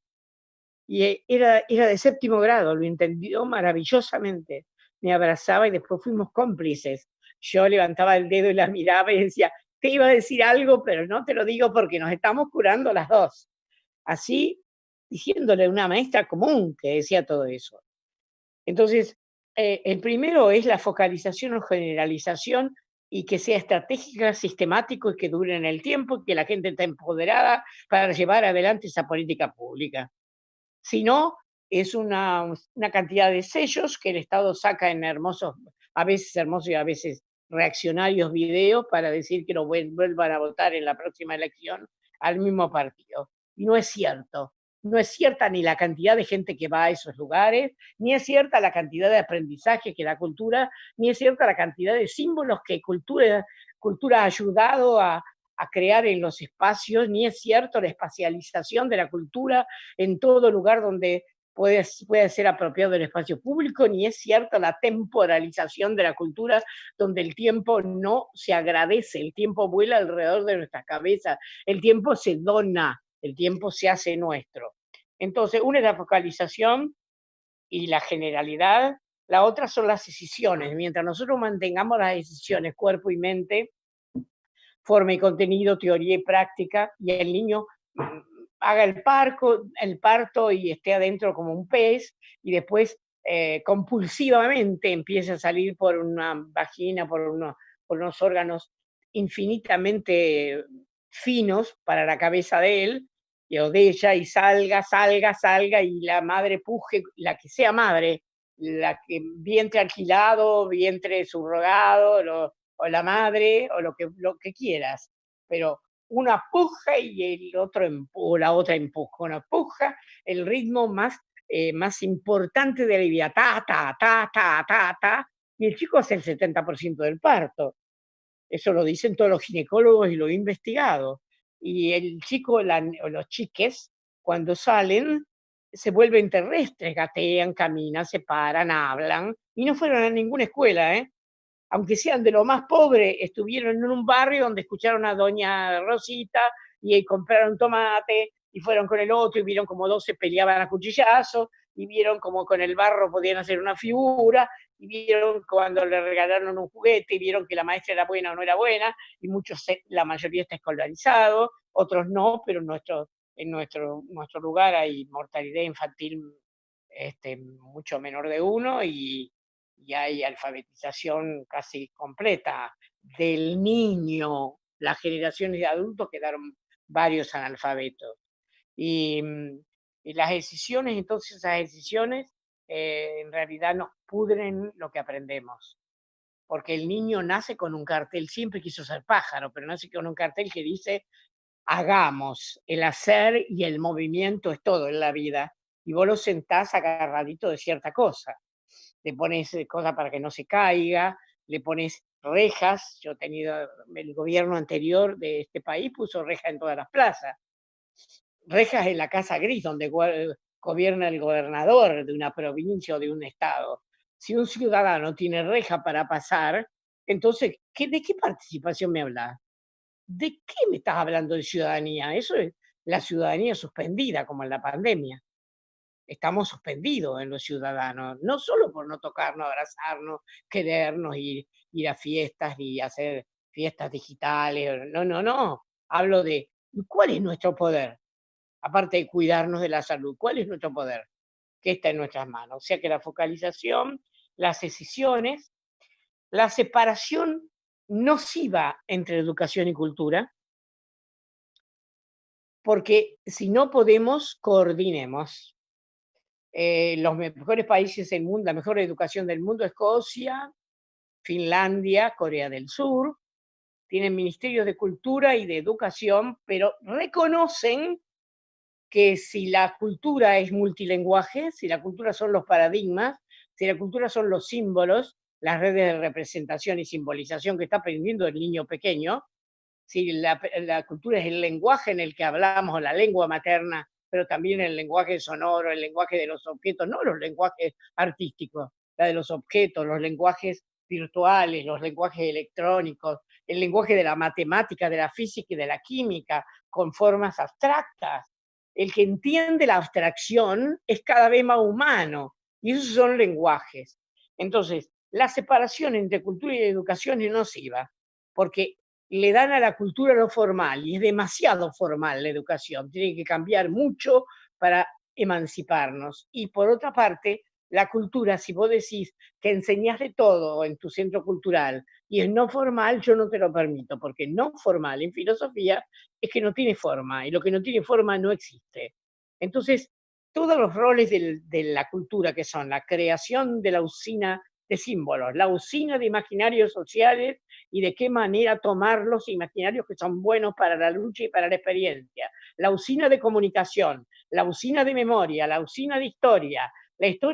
Y era de séptimo grado, lo entendió maravillosamente. Me abrazaba y después fuimos cómplices. Yo levantaba el dedo y la miraba y decía, te iba a decir algo, pero no te lo digo porque nos estamos curando las dos. Así, diciéndole a una maestra común que decía todo eso. Entonces, el primero es la focalización o generalización y que sea estratégica, sistemático y que dure en el tiempo y que la gente esté empoderada para llevar adelante esa política pública. Si no, es una cantidad de sellos que el Estado saca en hermosos, a veces hermosos y a veces reaccionarios videos para decir que no vuelvan a votar en la próxima elección al mismo partido. Y no es cierto. No es cierta ni la cantidad de gente que va a esos lugares, ni es cierta la cantidad de aprendizaje que da cultura, ni es cierta la cantidad de símbolos que cultura ha ayudado a crear en los espacios, ni es cierto la espacialización de la cultura en todo lugar donde puede ser apropiado del espacio público, ni es cierta la temporalización de la cultura donde el tiempo no se agradece, el tiempo vuela alrededor de nuestra cabeza, el tiempo se dona, el tiempo se hace nuestro. Entonces, una es la focalización y la generalidad, la otra son las decisiones. Mientras nosotros mantengamos las decisiones cuerpo y mente, forma y contenido, teoría y práctica, y el niño haga el parto y esté adentro como un pez, y después compulsivamente empiece a salir por una vagina, por unos órganos infinitamente finos para la cabeza de él o de ella, y salga, y la madre puje, la que sea madre, la que vientre alquilado, vientre subrogado, o la madre, o lo que quieras, pero una puja y el otro o la otra empuja, una puja, el ritmo más importante de la vida, ta, ta, ta, ta, ta, ta, y el chico hace el 70% del parto. Eso lo dicen todos los ginecólogos y lo he investigado. Y el chico o los chiques, cuando salen, se vuelven terrestres, gatean, caminan, se paran, hablan, y no fueron a ninguna escuela, ¿eh? Aunque sean de lo más pobre, estuvieron en un barrio donde escucharon a doña Rosita y compraron tomate, y fueron con el otro y vieron como dos se peleaban a cuchillazos, y vieron como con el barro podían hacer una figura, y vieron cuando le regalaron un juguete, y vieron que la maestra era buena o no era buena, y la mayoría está escolarizado, otros no, pero en nuestro lugar hay mortalidad infantil mucho menor de 1, y hay alfabetización casi completa del niño. Las generaciones de adultos quedaron varios analfabetos. Y las decisiones, entonces esas decisiones en realidad nos pudren lo que aprendemos. Porque el niño nace con un cartel, siempre quiso ser pájaro, pero nace con un cartel que dice: hagamos, el hacer y el movimiento es todo en la vida. Y vos lo sentás agarradito de cierta cosa. Le pones cosas para que no se caiga, le pones rejas. Yo he tenido, el gobierno anterior de este país puso rejas en todas las plazas. Rejas en la Casa Gris, donde gobierna el gobernador de una provincia o de un estado. Si un ciudadano tiene reja para pasar, entonces, ¿de qué participación me hablas? ¿De qué me estás hablando de ciudadanía? Eso es la ciudadanía suspendida, como en la pandemia. Estamos suspendidos en los ciudadanos, no solo por no tocarnos, abrazarnos, querernos, ir a fiestas y hacer fiestas digitales. No, no, no. Hablo de cuál es nuestro poder, aparte de cuidarnos de la salud. ¿Cuál es nuestro poder? Que está en nuestras manos. O sea que la focalización, las decisiones, la separación nociva entre educación y cultura, porque si no podemos, coordinemos. Los mejores países del mundo, la mejor educación del mundo, Escocia, Finlandia, Corea del Sur, tienen ministerios de cultura y de educación, pero reconocen que si la cultura es multilenguaje, si la cultura son los paradigmas, si la cultura son los símbolos, las redes de representación y simbolización que está aprendiendo el niño pequeño, si la cultura es el lenguaje en el que hablamos, la lengua materna, pero también el lenguaje sonoro, el lenguaje de los objetos, no los lenguajes artísticos, la de los objetos, los lenguajes virtuales, los lenguajes electrónicos, el lenguaje de la matemática, de la física y de la química, con formas abstractas. El que entiende la abstracción es cada vez más humano, y esos son lenguajes. Entonces, la separación entre cultura y educación es nociva, porque le dan a la cultura lo formal, y es demasiado formal la educación, tiene que cambiar mucho para emanciparnos. Y por otra parte, la cultura, si vos decís que enseñás de todo en tu centro cultural y es no formal, yo no te lo permito, porque no formal en filosofía es que no tiene forma, y lo que no tiene forma no existe. Entonces, todos los roles de la cultura, que son la creación de la usina de símbolos, la usina de imaginarios sociales, y de qué manera tomar los imaginarios que son buenos para la lucha y para la experiencia, la usina de comunicación, la usina de memoria, la usina de historia,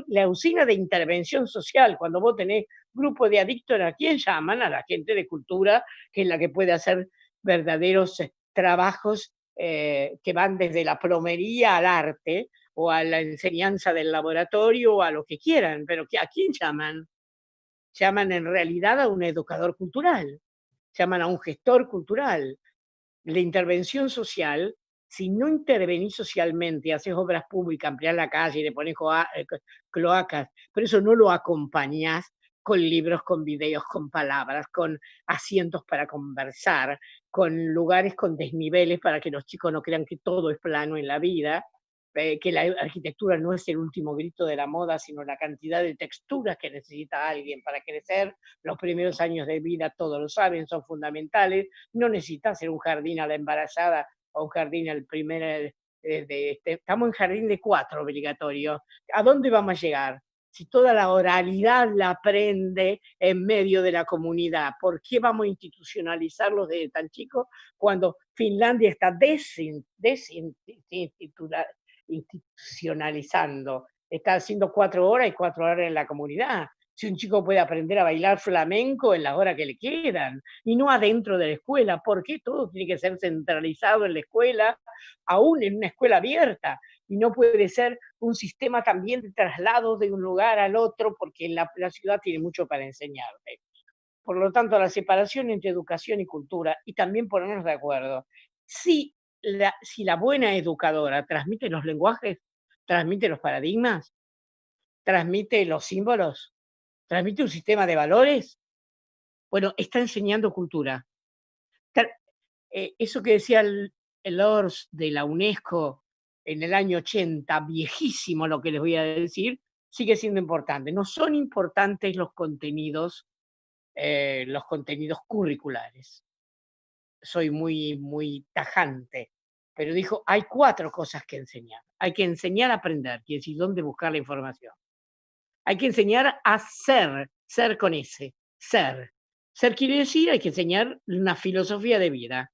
la usina de intervención social. Cuando vos tenés grupo de adictos, ¿a quién llaman? A la gente de cultura, que es la que puede hacer verdaderos trabajos que van desde la plomería al arte, o a la enseñanza del laboratorio, o a lo que quieran, pero ¿a quién llaman? Llaman en realidad a un educador cultural, llaman a un gestor cultural. La intervención social, si no intervenís socialmente, haces obras públicas, ampliás la calle, le pones cloacas, pero eso no lo acompañás con libros, con videos, con palabras, con asientos para conversar, con lugares con desniveles para que los chicos no crean que todo es plano en la vida, que la arquitectura no es el último grito de la moda, sino la cantidad de texturas que necesita alguien para crecer. Los primeros años de vida, todos lo saben, son fundamentales. No necesita hacer un jardín a la embarazada o un jardín al primer... estamos en jardín de 4 obligatorio. ¿A dónde vamos a llegar? Si toda la oralidad la aprende en medio de la comunidad, ¿por qué vamos a institucionalizarlos desde tan chicos cuando Finlandia está institucionalizando? Está haciendo 4 horas y 4 horas en la comunidad. Si un chico puede aprender a bailar flamenco en las horas que le quedan, y no adentro de la escuela, ¿por qué todo tiene que ser centralizado en la escuela, aún en una escuela abierta? Y no puede ser un sistema también de traslado de un lugar al otro, porque la ciudad tiene mucho para enseñarte. Por lo tanto, la separación entre educación y cultura, y también ponernos de acuerdo. Si la buena educadora transmite los lenguajes, transmite los paradigmas, transmite los símbolos, transmite un sistema de valores, bueno, está enseñando cultura. Eso que decía el ORS de la UNESCO en el año 80, viejísimo lo que les voy a decir, sigue siendo importante. No son importantes los contenidos curriculares. Soy muy tajante, pero dijo, hay 4 cosas que enseñar. Hay que enseñar a aprender, quiere decir dónde buscar la información. Hay que enseñar a ser con ese, ser. Ser quiere decir, hay que enseñar una filosofía de vida.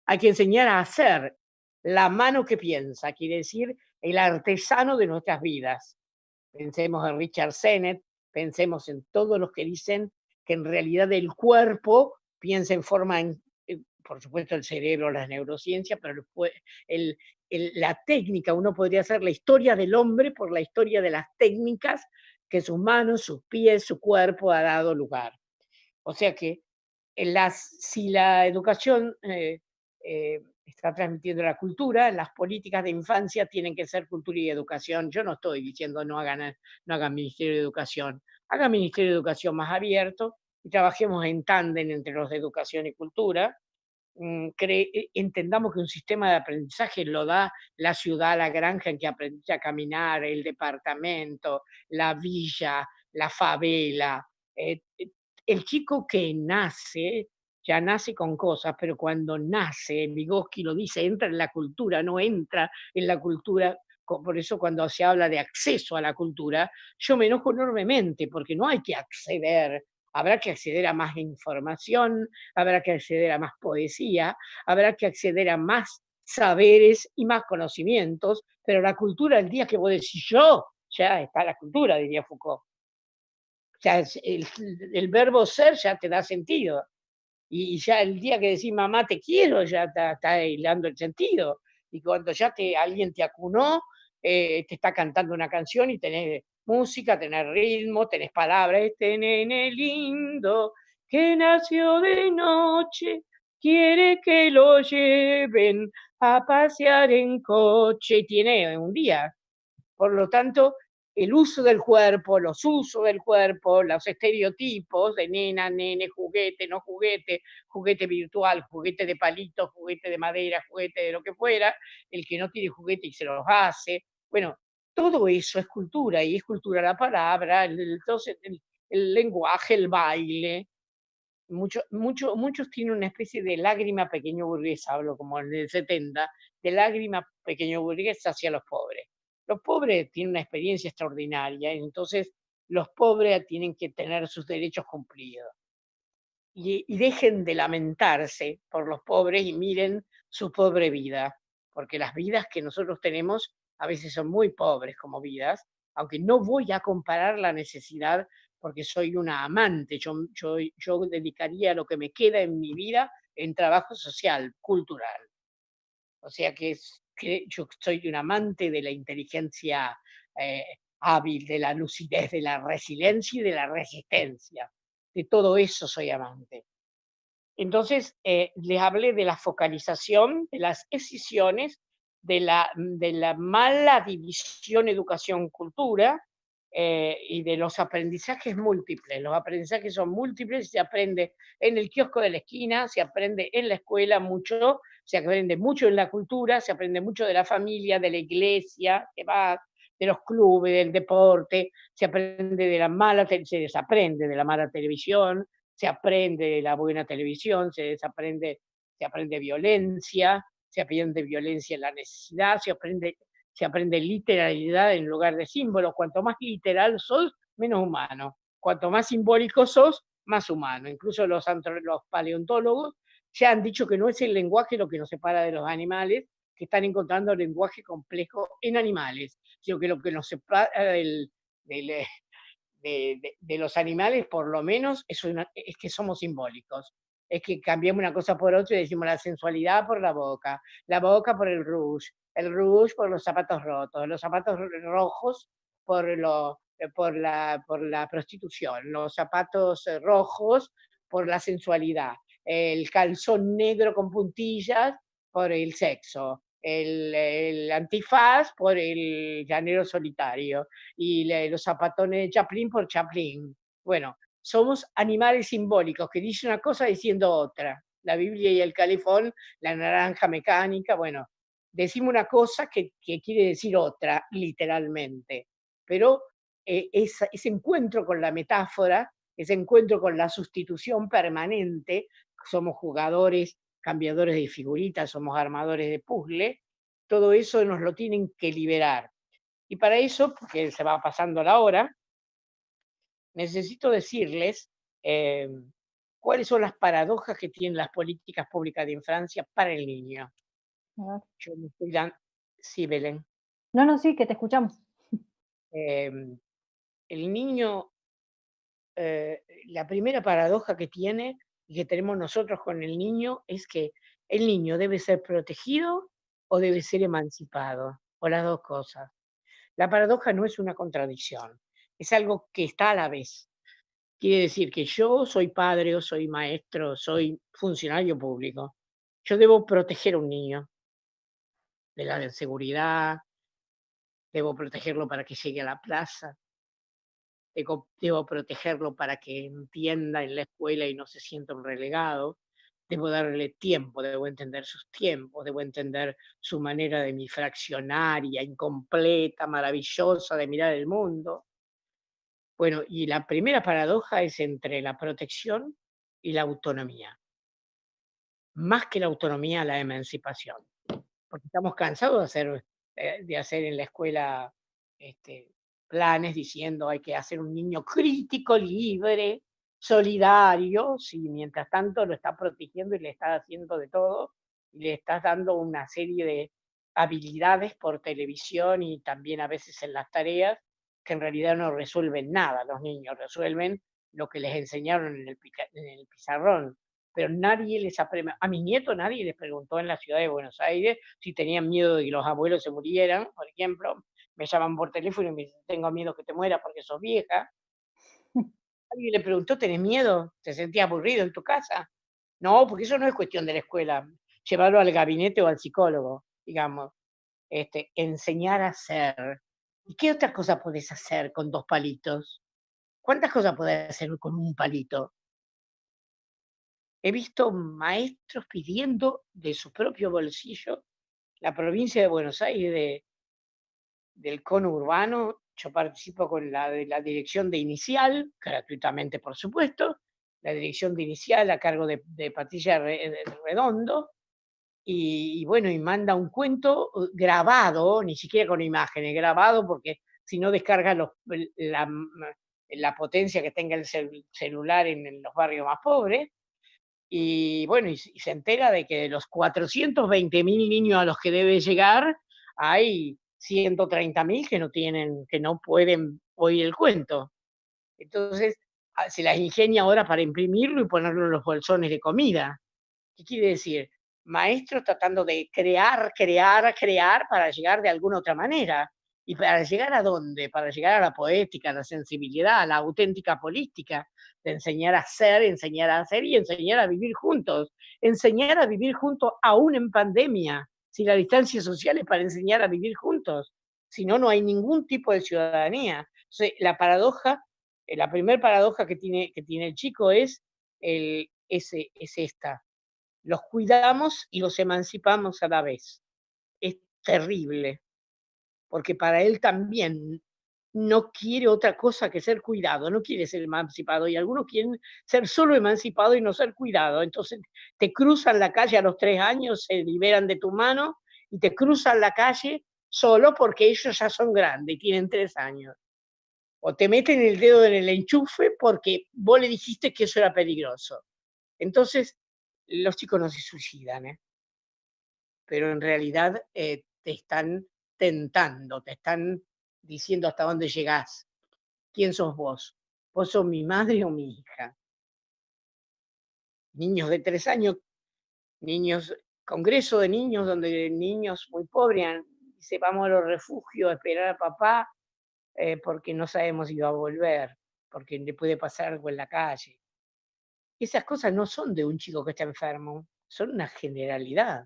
Hay que enseñar a hacer, la mano que piensa, quiere decir el artesano de nuestras vidas. Pensemos en Richard Sennett, pensemos en todos los que dicen que en realidad el cuerpo piensa en forma, por supuesto el cerebro, las neurociencias, pero la técnica, uno podría hacer la historia del hombre por la historia de las técnicas que sus manos, sus pies, su cuerpo ha dado lugar. O sea que si la educación está transmitiendo la cultura, las políticas de infancia tienen que ser cultura y educación. Yo no estoy diciendo no hagan Ministerio de Educación, hagan Ministerio de Educación más abierto y trabajemos en tándem entre los de educación y cultura. Entendamos que un sistema de aprendizaje lo da la ciudad, la granja en que aprendí a caminar, el departamento, la villa, la favela. El chico que nace, ya nace con cosas, pero cuando nace, Vygotsky lo dice, entra en la cultura, no entra en la cultura. Por eso cuando se habla de acceso a la cultura, yo me enojo enormemente, porque no hay que acceder. Habrá que acceder a más información, habrá que acceder a más poesía, habrá que acceder a más saberes y más conocimientos, pero la cultura, el día que vos decís yo, ya está la cultura, diría Foucault. Ya el verbo ser ya te da sentido. Y ya el día que decís mamá te quiero, ya está hilando el sentido. Y cuando ya alguien te acunó, te está cantando una canción y tenés música, tenés ritmo, tenés palabras. Este nene lindo que nació de noche, quiere que lo lleven a pasear en coche. Tiene un día. Por lo tanto, el uso del cuerpo, los usos del cuerpo, los estereotipos de nena, nene, juguete, no juguete, juguete virtual, juguete de palito, juguete de madera, juguete de lo que fuera, el que no tiene juguete y se los hace. Bueno, todo eso es cultura, y es cultura la palabra, el lenguaje, el baile. Muchos tienen una especie de lágrima pequeño burguesa, hablo como en el 70, de lágrima pequeño burguesa hacia los pobres. Los pobres tienen una experiencia extraordinaria, entonces los pobres tienen que tener sus derechos cumplidos. Y dejen de lamentarse por los pobres y miren su pobre vida, porque las vidas que nosotros tenemos a veces son muy pobres como vidas, aunque no voy a comparar la necesidad porque soy una amante, yo dedicaría lo que me queda en mi vida en trabajo social, cultural. O sea que yo soy un amante de la inteligencia hábil, de la lucidez, de la resiliencia y de la resistencia. De todo eso soy amante. Entonces, les hablé de la focalización, de las escisiones, de la mala división educación-cultura, y de los aprendizajes múltiples. Los aprendizajes son múltiples, se aprende en el kiosco de la esquina, se aprende en la escuela mucho, se aprende mucho en la cultura, se aprende mucho de la familia, de la iglesia, que va, de los clubes, del deporte, se aprende de la mala, se desaprende de la mala televisión, se aprende de la buena televisión, se aprende violencia, se aprende violencia en la necesidad, se aprende literalidad en lugar de símbolos. Cuanto más literal sos, menos humano. Cuanto más simbólico sos, más humano. Incluso los paleontólogos ya han dicho que no es el lenguaje lo que nos separa de los animales, que están encontrando lenguaje complejo en animales, sino que lo que nos separa de los animales, por lo menos, es que somos simbólicos. Es que cambiamos una cosa por otra y decimos la sensualidad por la boca por el rouge por los zapatos rotos, los zapatos rojos por la prostitución, los zapatos rojos por la sensualidad, el calzón negro con puntillas por el sexo, el antifaz por el llanero solitario y los zapatones de Chaplin por Chaplin. Bueno, somos animales simbólicos que dicen una cosa diciendo otra. La Biblia y el calefón, la naranja mecánica, bueno, decimos una cosa que quiere decir otra, literalmente. Pero ese encuentro con la metáfora, ese encuentro con la sustitución permanente, somos jugadores, cambiadores de figuritas, somos armadores de puzzle, todo eso nos lo tienen que liberar. Y para eso, porque se va pasando la hora, necesito decirles cuáles son las paradojas que tienen las políticas públicas de infancia para el niño. Yo me estoy dando... Sí, Belén. No, sí, que te escuchamos. El niño, la primera paradoja que tiene y que tenemos nosotros con el niño es que el niño debe ser protegido o debe ser emancipado, o las dos cosas. La paradoja no es una contradicción, es algo que está a la vez. Quiere decir que yo soy padre o soy maestro, soy funcionario público. Yo debo proteger a un niño de la inseguridad, debo protegerlo para que llegue a la plaza, debo protegerlo para que entienda en la escuela y no se sienta un relegado, debo darle tiempo, debo entender sus tiempos, debo entender su manera de mi fraccionaria, incompleta, maravillosa de mirar el mundo. Bueno, y la primera paradoja es entre la protección y la autonomía. Más que la autonomía, la emancipación. Porque estamos cansados de hacer en la escuela planes diciendo hay que hacer un niño crítico, libre, solidario, si mientras tanto lo está protegiendo y le está haciendo de todo, y le estás dando una serie de habilidades por televisión y también a veces en las tareas, que en realidad no resuelven nada. Los niños resuelven lo que les enseñaron en el pizarrón, pero nadie les apremia. A mis nietos nadie les preguntó en la ciudad de Buenos Aires si tenían miedo de que los abuelos se murieran, por ejemplo. Me llaman por teléfono y me dicen, tengo miedo que te mueras porque sos vieja. Alguien le preguntó, ¿tenés miedo? ¿Te sentías aburrido en tu casa? No, porque eso no es cuestión de la escuela. Llevarlo al gabinete o al psicólogo, digamos. Enseñar a hacer. ¿Y qué otra cosa podés hacer con 2 palitos? ¿Cuántas cosas podés hacer con un palito? He visto maestros pidiendo de su propio bolsillo, la provincia de Buenos Aires, del cono urbano. Yo participo con de la dirección de Inicial, gratuitamente por supuesto, la dirección de Inicial a cargo de Patricia Redondo, y bueno, y manda un cuento grabado, ni siquiera con imágenes, grabado, porque si no descarga la potencia que tenga el celular en los barrios más pobres. Y bueno, y se entera de que de los 420.000 niños a los que debe llegar, hay 130.000 que no pueden oír el cuento. Entonces, se las ingenia ahora para imprimirlo y ponerlo en los bolsones de comida. ¿Qué quiere decir? Maestros tratando de crear para llegar de alguna otra manera. ¿Y para llegar a dónde? Para llegar a la poética, a la sensibilidad, a la auténtica política, de enseñar a hacer y enseñar a vivir juntos. Enseñar a vivir juntos aún en pandemia. Si la distancia social es para enseñar a vivir juntos. Si no, no hay ningún tipo de ciudadanía. Entonces, la primera paradoja que tiene el chico es esta. Los cuidamos y los emancipamos a la vez. Es terrible, porque para él también no quiere otra cosa que ser cuidado, no quiere ser emancipado, y algunos quieren ser solo emancipado y no ser cuidado. Entonces te cruzan la calle a los 3 años, se liberan de tu mano y te cruzan la calle solo porque ellos ya son grandes y tienen 3 años. O te meten el dedo en el enchufe porque vos le dijiste que eso era peligroso. Entonces, los chicos no se suicidan, pero en realidad te están tentando, te están diciendo hasta dónde llegás. ¿Quién sos vos? ¿Vos sos mi madre o mi hija? Niños de 3 años, congreso de niños donde niños muy pobres dice, vamos a los refugios a esperar a papá porque no sabemos si va a volver, porque le puede pasar algo en la calle. Esas cosas no son de un chico que está enfermo, son una generalidad.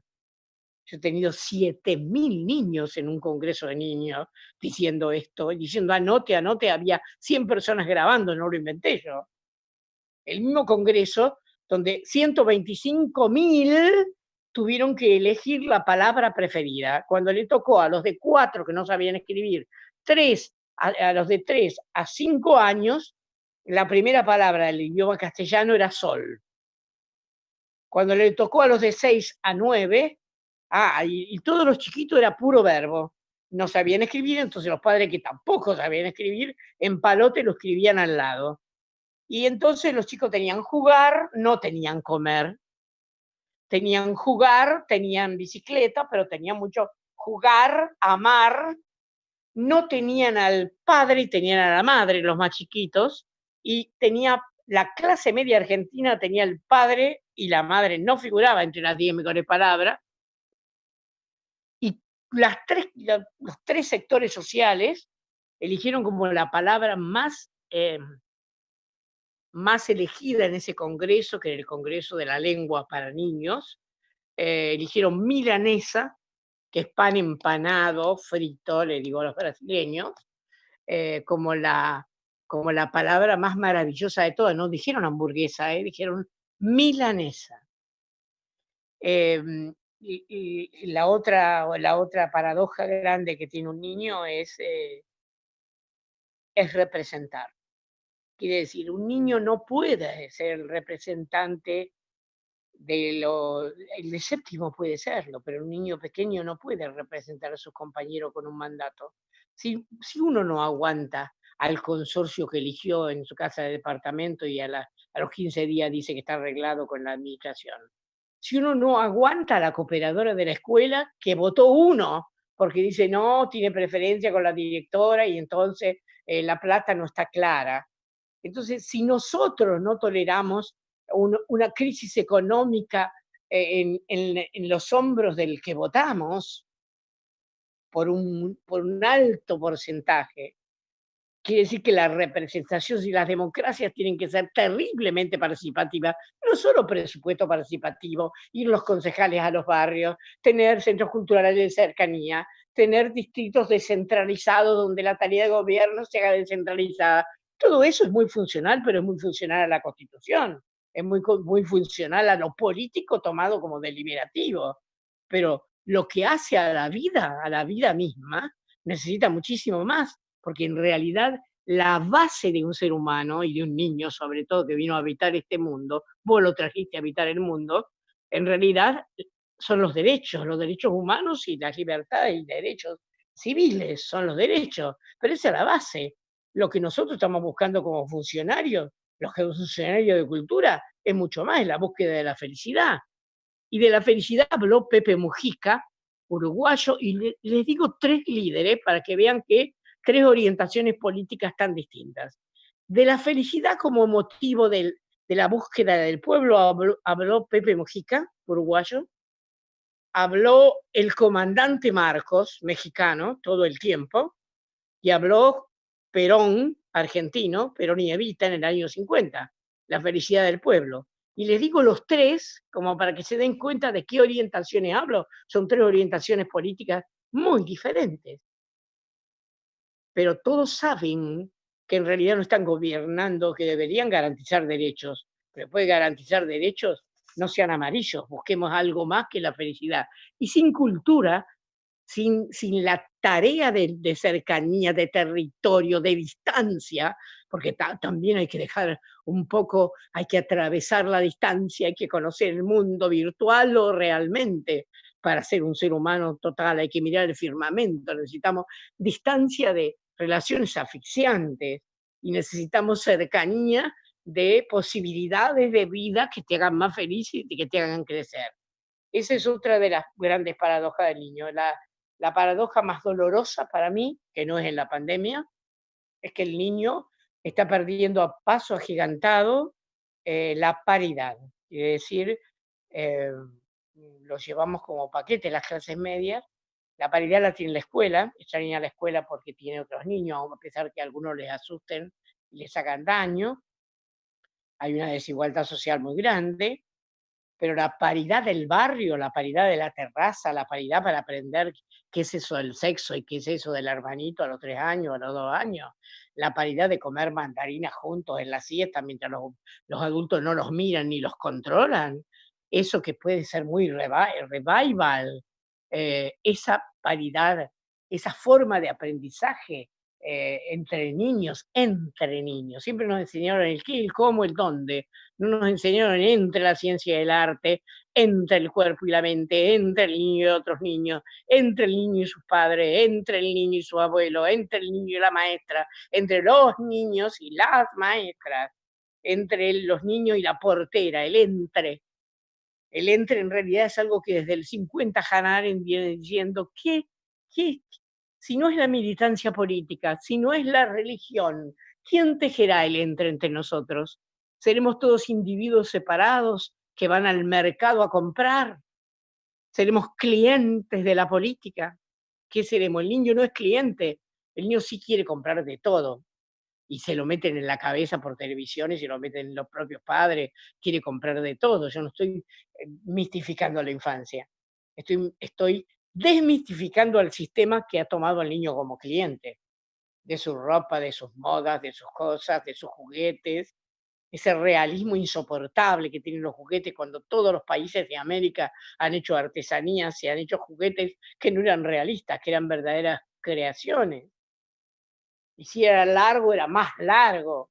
Yo he tenido 7.000 niños en un congreso de niños diciendo esto, diciendo anote, había 100 personas grabando, no lo inventé yo. El mismo congreso donde 125.000 tuvieron que elegir la palabra preferida. Cuando le tocó a los de 4 que no sabían escribir, a los de 3 a 5 años, la primera palabra del idioma castellano era sol. Cuando le tocó a los de 6 a 9, y todos los chiquitos era puro verbo. No sabían escribir, entonces los padres que tampoco sabían escribir, en palote lo escribían al lado. Y entonces los chicos tenían jugar, no tenían comer. Tenían jugar, tenían bicicleta, pero tenían mucho jugar, amar. No tenían al padre y tenían a la madre, los más chiquitos. Y la clase media argentina tenía el padre y la madre, no figuraba entre las 10 mejores palabras. Y los 3 sectores sociales eligieron como la palabra más elegida en ese congreso, que era el Congreso de la Lengua para Niños, eligieron milanesa, que es pan empanado, frito, le digo a los brasileños, como la palabra más maravillosa de todas. No dijeron hamburguesa, dijeron milanesa. Y la otra paradoja grande que tiene un niño es representar. Quiere decir, un niño no puede ser el representante el de séptimo puede serlo, pero un niño pequeño no puede representar a sus compañeros con un mandato. Si uno no aguanta al consorcio que eligió en su casa de departamento y a los 15 días dice que está arreglado con la administración. Si uno no aguanta a la cooperadora de la escuela que votó uno, porque dice no, tiene preferencia con la directora y entonces la plata no está clara. Entonces, si nosotros no toleramos una crisis económica en los hombros del que votamos por un alto porcentaje, quiere decir que la representación y las democracias tienen que ser terriblemente participativas, no solo presupuesto participativo, ir los concejales a los barrios, tener centros culturales de cercanía, tener distritos descentralizados donde la tarea de gobierno se haga descentralizada. Todo eso es muy funcional, pero es muy funcional a la Constitución, es muy funcional a lo político tomado como deliberativo, pero lo que hace a la vida misma, necesita muchísimo más, porque en realidad la base de un ser humano y de un niño, sobre todo que vino a habitar este mundo, vos lo trajiste a habitar el mundo, en realidad son los derechos humanos y las libertades y derechos civiles, son los derechos, pero esa es la base. Lo que nosotros estamos buscando como funcionarios, los funcionarios de cultura, es mucho más, es la búsqueda de la felicidad. Y de la felicidad habló Pepe Mujica, uruguayo, y les digo 3 líderes para que vean que 3 orientaciones políticas tan distintas. De la felicidad como motivo de la búsqueda del pueblo habló Pepe Mujica, uruguayo, habló el comandante Marcos, mexicano, todo el tiempo, y habló Perón, argentino, Perón y Evita en el año 50, la felicidad del pueblo. Y les digo los 3, como para que se den cuenta de qué orientaciones hablo. Son 3 orientaciones políticas muy diferentes. pero todos saben que en realidad no están gobernando, que deberían garantizar derechos, pero puede garantizar derechos, no sean amarillos, busquemos algo más que la felicidad. Y sin cultura, sin la tarea de cercanía, de territorio, de distancia, porque también hay que dejar un poco, hay que atravesar la distancia, hay que conocer el mundo virtual o realmente para ser un ser humano total, hay que mirar el firmamento, necesitamos distancia de relaciones asfixiantes y necesitamos cercanía de posibilidades de vida que te hagan más feliz y que te hagan crecer. Esa es otra de las grandes paradojas del niño. La paradoja más dolorosa para mí, que no es en la pandemia, es que el niño está perdiendo a paso agigantado la paridad. Quiere decir, eh, lo llevamos como paquete las clases medias. La paridad la tiene la escuela, extraña a la escuela porque tiene otros niños, a pesar que algunos les asusten y les hagan daño. Hay una desigualdad social muy grande, pero la paridad del barrio, la paridad de la terraza, la paridad para aprender qué es eso del sexo y qué es eso del hermanito a los 3 años, a los 2 años, la paridad de comer mandarinas juntos en la siesta mientras los adultos no los miran ni los controlan, eso que puede ser muy revival, esa paridad, esa forma de aprendizaje entre niños. Siempre nos enseñaron el qué, el cómo, el dónde. No nos enseñaron entre la ciencia y el arte, entre el cuerpo y la mente, entre el niño y otros niños, entre el niño y sus padres, entre el niño y su abuelo, entre el niño y la maestra, entre los niños y las maestras, entre los niños y la portera, el entre. El entre en realidad es algo que desde el 50 Hannah Arendt viene diciendo que si no es la militancia política, si no es la religión, ¿quién tejerá el entre nosotros? ¿Seremos todos individuos separados que van al mercado a comprar? ¿Seremos clientes de la política? ¿Qué seremos? El niño no es cliente, el niño sí quiere comprar de todo y se lo meten en la cabeza por televisión y se lo meten los propios padres, quiere comprar de todo. Yo no estoy mistificando a la infancia, estoy desmistificando al sistema que ha tomado al niño como cliente, de su ropa, de sus modas, de sus cosas, de sus juguetes, ese realismo insoportable que tienen los juguetes cuando todos los países de América han hecho artesanías, se han hecho juguetes que no eran realistas, que eran verdaderas creaciones. Y si era largo, era más largo.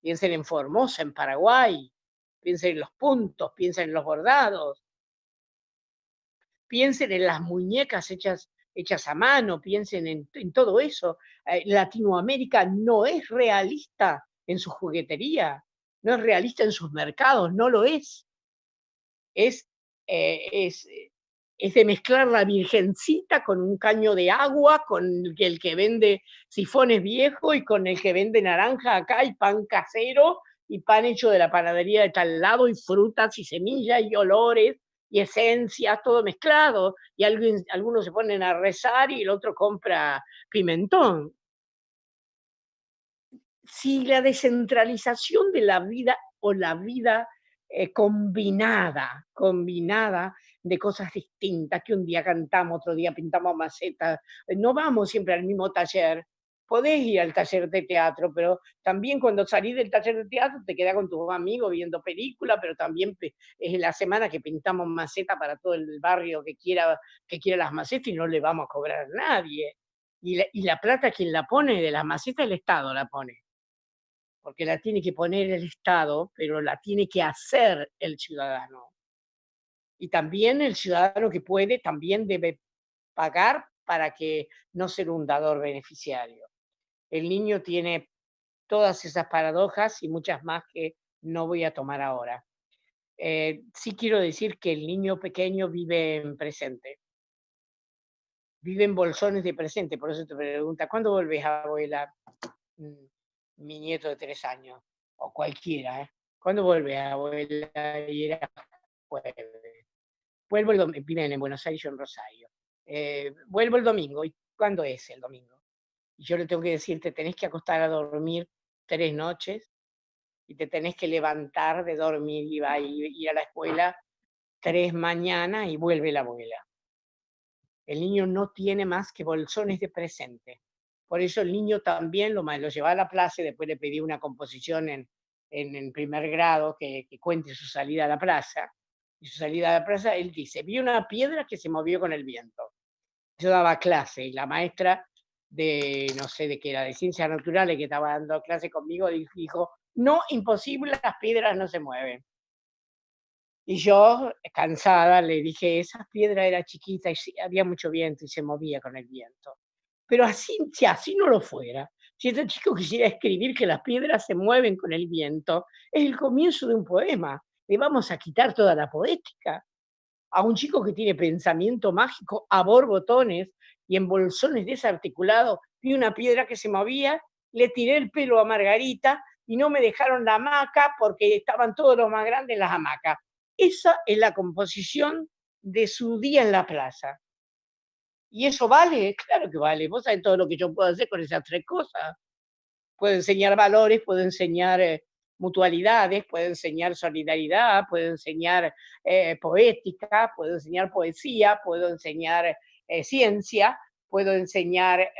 Piensen en Formosa, en Paraguay. Piensen en los puntos, piensen en los bordados. Piensen en las muñecas hechas a mano, piensen en todo eso. Latinoamérica no es realista en su juguetería, no es realista en sus mercados, no lo es. Es, es de mezclar la virgencita con un caño de agua, con el que vende sifones viejos y con el que vende naranja acá y pan casero y pan hecho de la panadería de tal lado y frutas y semillas y olores y esencias, todo mezclado. Y algunos se ponen a rezar y el otro compra pimentón. Si la descentralización de la vida o la vida combinada de cosas distintas, que un día cantamos, otro día pintamos macetas, no vamos siempre al mismo taller. Podés ir al taller de teatro, pero también cuando salís del taller de teatro te quedás con tus amigos viendo películas, pero también es la semana que pintamos macetas para todo el barrio que quiera las macetas y no le vamos a cobrar a nadie. Y la plata, quien la pone de las macetas, el Estado la pone, porque la tiene que poner el Estado, pero la tiene que hacer el ciudadano. Y también el ciudadano que puede, también debe pagar para que no ser un dador beneficiario. El niño tiene todas esas paradojas y muchas más que no voy a tomar ahora. Sí quiero decir que el niño pequeño vive en presente, vive en bolsones de presente, por eso te pregunta, ¿cuándo volvés, abuela? Mi nieto de 3 años, o cualquiera, ¿eh? ¿Cuándo vuelve, abuela? Y era jueves. Vuelvo el domingo, viven en Buenos Aires, yo en Rosario. Vuelvo el domingo. ¿Y cuándo es el domingo? Y yo le tengo que decir, te tenés que acostar a dormir 3 noches y te tenés que levantar de dormir y va a ir a la escuela 3 mañanas y vuelve la abuela. El niño no tiene más que bolsones de presente. Por eso el niño también lo llevaba a la plaza y después le pedí una composición en primer grado que cuente su salida a la plaza. Y su salida a la plaza, él dice, vi una piedra que se movió con el viento. Yo daba clase y la maestra de, no sé de qué era, de ciencias naturales, que estaba dando clase conmigo, dijo, no, imposible, las piedras no se mueven. Y yo, cansada, le dije, esa piedra era chiquita y había mucho viento y se movía con el viento. Pero así, si así no lo fuera, si este chico quisiera escribir que las piedras se mueven con el viento, es el comienzo de un poema. Le vamos a quitar toda la poética. A un chico que tiene pensamiento mágico a borbotones y en bolsones desarticulados, vi una piedra que se movía, le tiré el pelo a Margarita y no me dejaron la hamaca porque estaban todos los más grandes en las hamacas. Esa es la composición de su día en la plaza. ¿Y eso vale? Claro que vale. Vos sabés todo lo que yo puedo hacer con esas tres cosas. Puedo enseñar valores, puedo enseñar mutualidades, puedo enseñar solidaridad, puedo enseñar poética, puedo enseñar poesía, puedo enseñar ciencia, puedo enseñar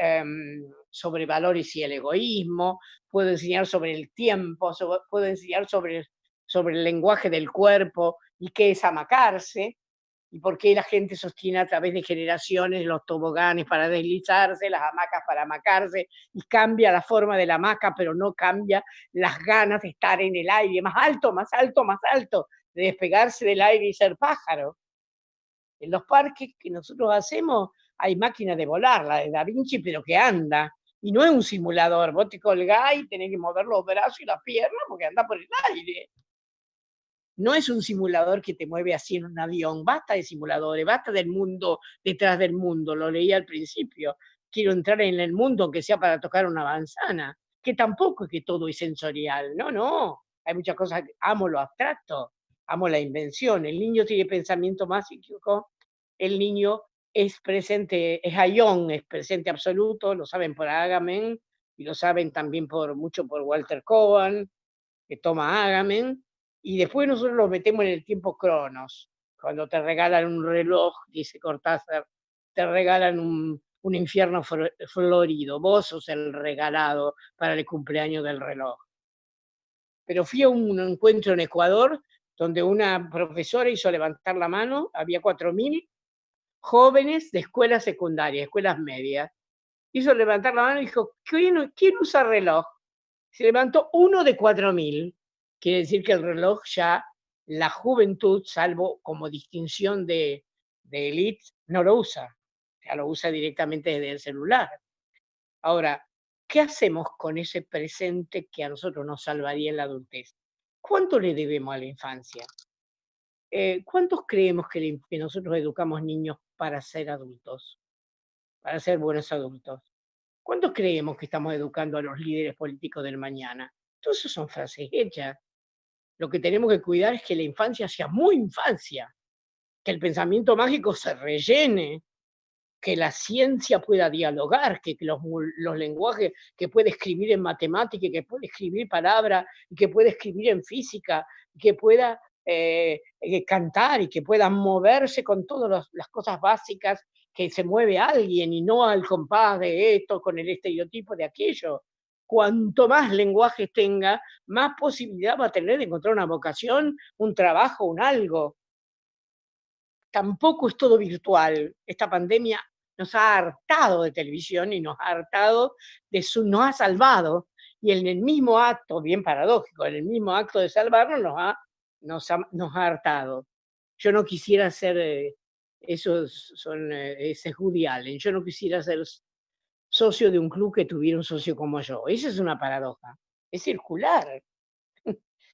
sobre valores y el egoísmo, puedo enseñar sobre el tiempo, puedo enseñar sobre el lenguaje del cuerpo y qué es amacarse y por qué la gente sostiene a través de generaciones los toboganes para deslizarse, las hamacas para amacarse, y cambia la forma de la hamaca, pero no cambia las ganas de estar en el aire, más alto, más alto, más alto, de despegarse del aire y ser pájaro. En los parques que nosotros hacemos hay máquinas de volar, la de Da Vinci, pero que anda, y no es un simulador, vos te colgás y tenés que mover los brazos y las piernas porque anda por el aire. No es un simulador que te mueve así en un avión, basta de simuladores, basta del mundo detrás del mundo, lo leí al principio. Quiero entrar en el mundo aunque sea para tocar una manzana, que tampoco es que todo es sensorial, no, hay muchas cosas, amo lo abstracto, amo la invención, el niño tiene pensamiento mágico, el niño es presente, es Ayón, es presente absoluto, lo saben por Agamben, y lo saben también mucho por Walter Cohen, que toma Agamben, y después nosotros los metemos en el tiempo Cronos. Cuando te regalan un reloj, dice Cortázar, te regalan un infierno florido. Vos sos el regalado para el cumpleaños del reloj. Pero fui a un encuentro en Ecuador donde una profesora hizo levantar la mano, había 4.000 jóvenes de escuelas secundarias, escuelas medias. Hizo levantar la mano y dijo, ¿quién usa reloj? Se levantó uno de 4.000. Quiere decir que el reloj ya, la juventud, salvo como distinción de élite, no lo usa. Ya lo usa directamente desde el celular. Ahora, ¿qué hacemos con ese presente que a nosotros nos salvaría en la adultez? ¿Cuánto le debemos a la infancia? ¿Cuántos creemos que nosotros educamos niños para ser adultos? Para ser buenos adultos. ¿Cuántos creemos que estamos educando a los líderes políticos del mañana? Todo eso son frases hechas. Lo que tenemos que cuidar es que la infancia sea muy infancia, que el pensamiento mágico se rellene, que la ciencia pueda dialogar, que los lenguajes, que puede escribir en matemática, que puede escribir palabras, que puede escribir en física, que pueda cantar y que pueda moverse con todas las cosas básicas que se mueve alguien y no al compás de esto, con el estereotipo de aquello. Cuanto más lenguajes tenga, más posibilidad va a tener de encontrar una vocación, un trabajo, un algo. Tampoco es todo virtual. Esta pandemia nos ha hartado de televisión y nos ha hartado nos ha salvado. Y en el mismo acto, bien paradójico, en el mismo acto de salvarnos nos ha hartado. Yo no quisiera ser, ese es Woody Allen, yo no quisiera ser socio de un club que tuviera un socio como yo. Esa es una paradoja, es circular.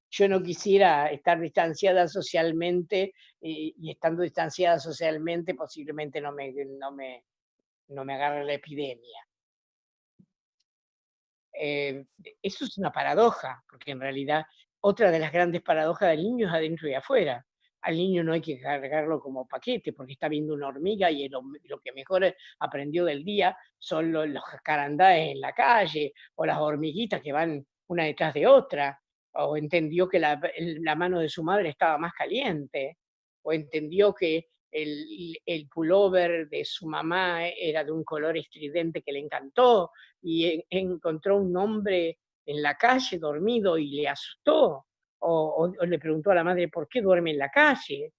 Yo no quisiera estar distanciada socialmente y estando distanciada socialmente posiblemente no me agarre la epidemia. Eso es una paradoja, porque en realidad otra de las grandes paradojas del niño es adentro y afuera. Al niño no hay que cargarlo como paquete porque está viendo una hormiga y lo que mejor aprendió del día son los jacarandáes en la calle o las hormiguitas que van una detrás de otra, o entendió que la mano de su madre estaba más caliente, o entendió que el pullover de su mamá era de un color estridente que le encantó, y encontró un hombre en la calle dormido y le asustó, o le preguntó a la madre por qué duerme en la calle.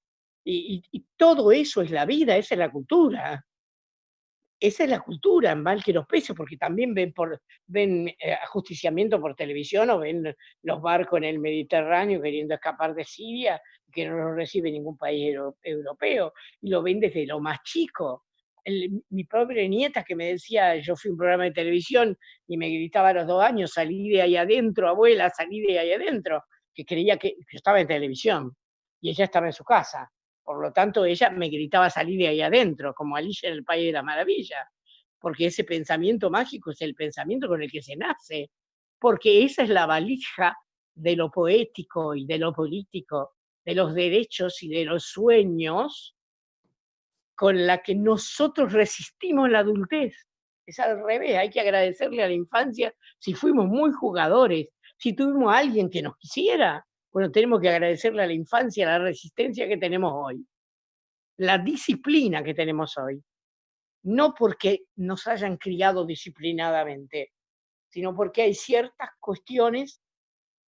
Y todo eso es la vida, esa es la cultura. Esa es la cultura, mal que los pese, porque también ven ajusticiamiento por televisión, o ven los barcos en el Mediterráneo queriendo escapar de Siria, que no lo recibe ningún país europeo, y lo ven desde lo más chico. Mi pobre nieta que me decía, yo fui a un programa de televisión y me gritaba a los 2 años, salí de ahí adentro, abuela, salí de ahí adentro, que creía que yo estaba en televisión y ella estaba en su casa. Por lo tanto, ella me gritaba salir de ahí adentro, como Alicia en el País de la Maravilla, porque ese pensamiento mágico es el pensamiento con el que se nace, porque esa es la valija de lo poético y de lo político, de los derechos y de los sueños, con la que nosotros resistimos la adultez. Es al revés, hay que agradecerle a la infancia si fuimos muy jugadores, si tuvimos a alguien que nos quisiera. Bueno, tenemos que agradecerle a la infancia la resistencia que tenemos hoy, la disciplina que tenemos hoy. No porque nos hayan criado disciplinadamente, sino porque hay ciertas cuestiones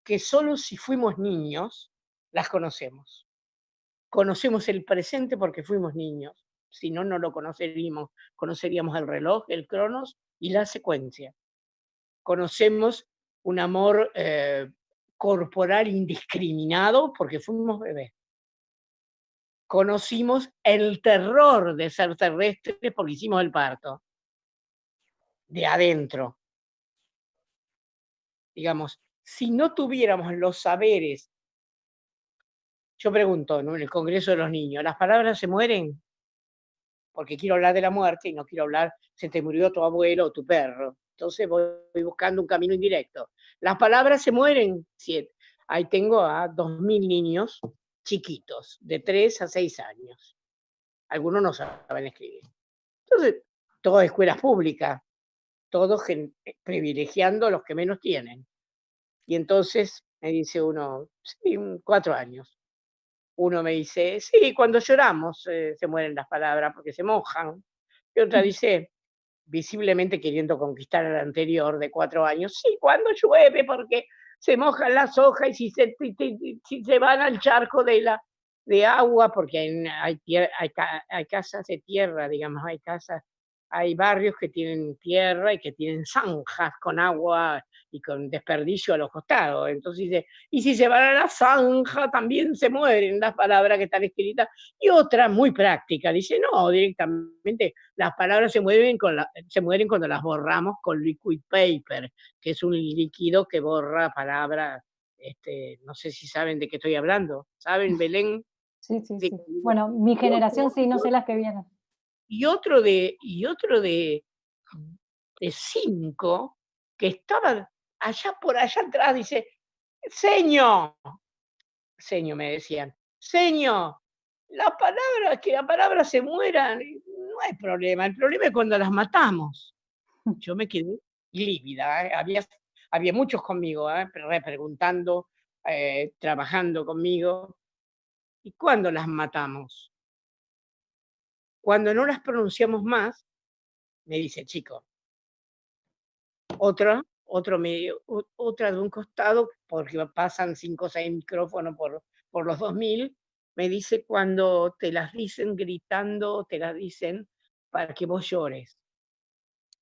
que solo si fuimos niños las conocemos. Conocemos el presente porque fuimos niños, si no, no lo conoceríamos. Conoceríamos el reloj, el cronos y la secuencia. Conocemos un amor corporal indiscriminado porque fuimos bebés. Conocimos el terror de ser terrestres porque hicimos el parto, de adentro. Digamos, si no tuviéramos los saberes, yo pregunto, ¿no?, en el Congreso de los Niños, ¿las palabras se mueren? Porque quiero hablar de la muerte y no quiero hablar, se te murió tu abuelo o tu perro. Entonces voy buscando un camino indirecto. ¿Las palabras se mueren? Sí. Ahí tengo a 2000 niños chiquitos, de 3 a 6 años. Algunos no saben escribir. Entonces, todas escuelas públicas, todos privilegiando a los que menos tienen. Y entonces me dice uno, sí, 4 años. Uno me dice, sí, cuando lloramos se mueren las palabras porque se mojan. Y otra dice, visiblemente queriendo conquistar al anterior de 4 años, sí, cuando llueve porque se mojan las hojas y si se van al charco de agua, porque hay casas de tierra, digamos, hay barrios que tienen tierra y que tienen zanjas con agua y con desperdicio a los costados. Entonces dice, y si se van a la zanja también se mueren las palabras que están escritas. Y otra muy práctica, dice, no, directamente las palabras se mueren cuando las borramos con liquid paper, que es un líquido que borra palabras. No sé si saben de qué estoy hablando. ¿Saben, Belén? Sí, sí, sí. Bueno, mi generación sí, no sé las que vienen. Y otro de 5, que estaba por allá atrás, dice, señor, me decían, señor, que las palabras se mueran, no hay problema, el problema es cuando las matamos. Yo me quedé lívida, había muchos conmigo, preguntando, trabajando conmigo. ¿Y cuándo las matamos? Cuando no las pronunciamos más, me dice, chico. Otra de un costado, porque pasan 5 o 6 micrófonos por los 2000, me dice, cuando te las dicen gritando, te las dicen para que vos llores.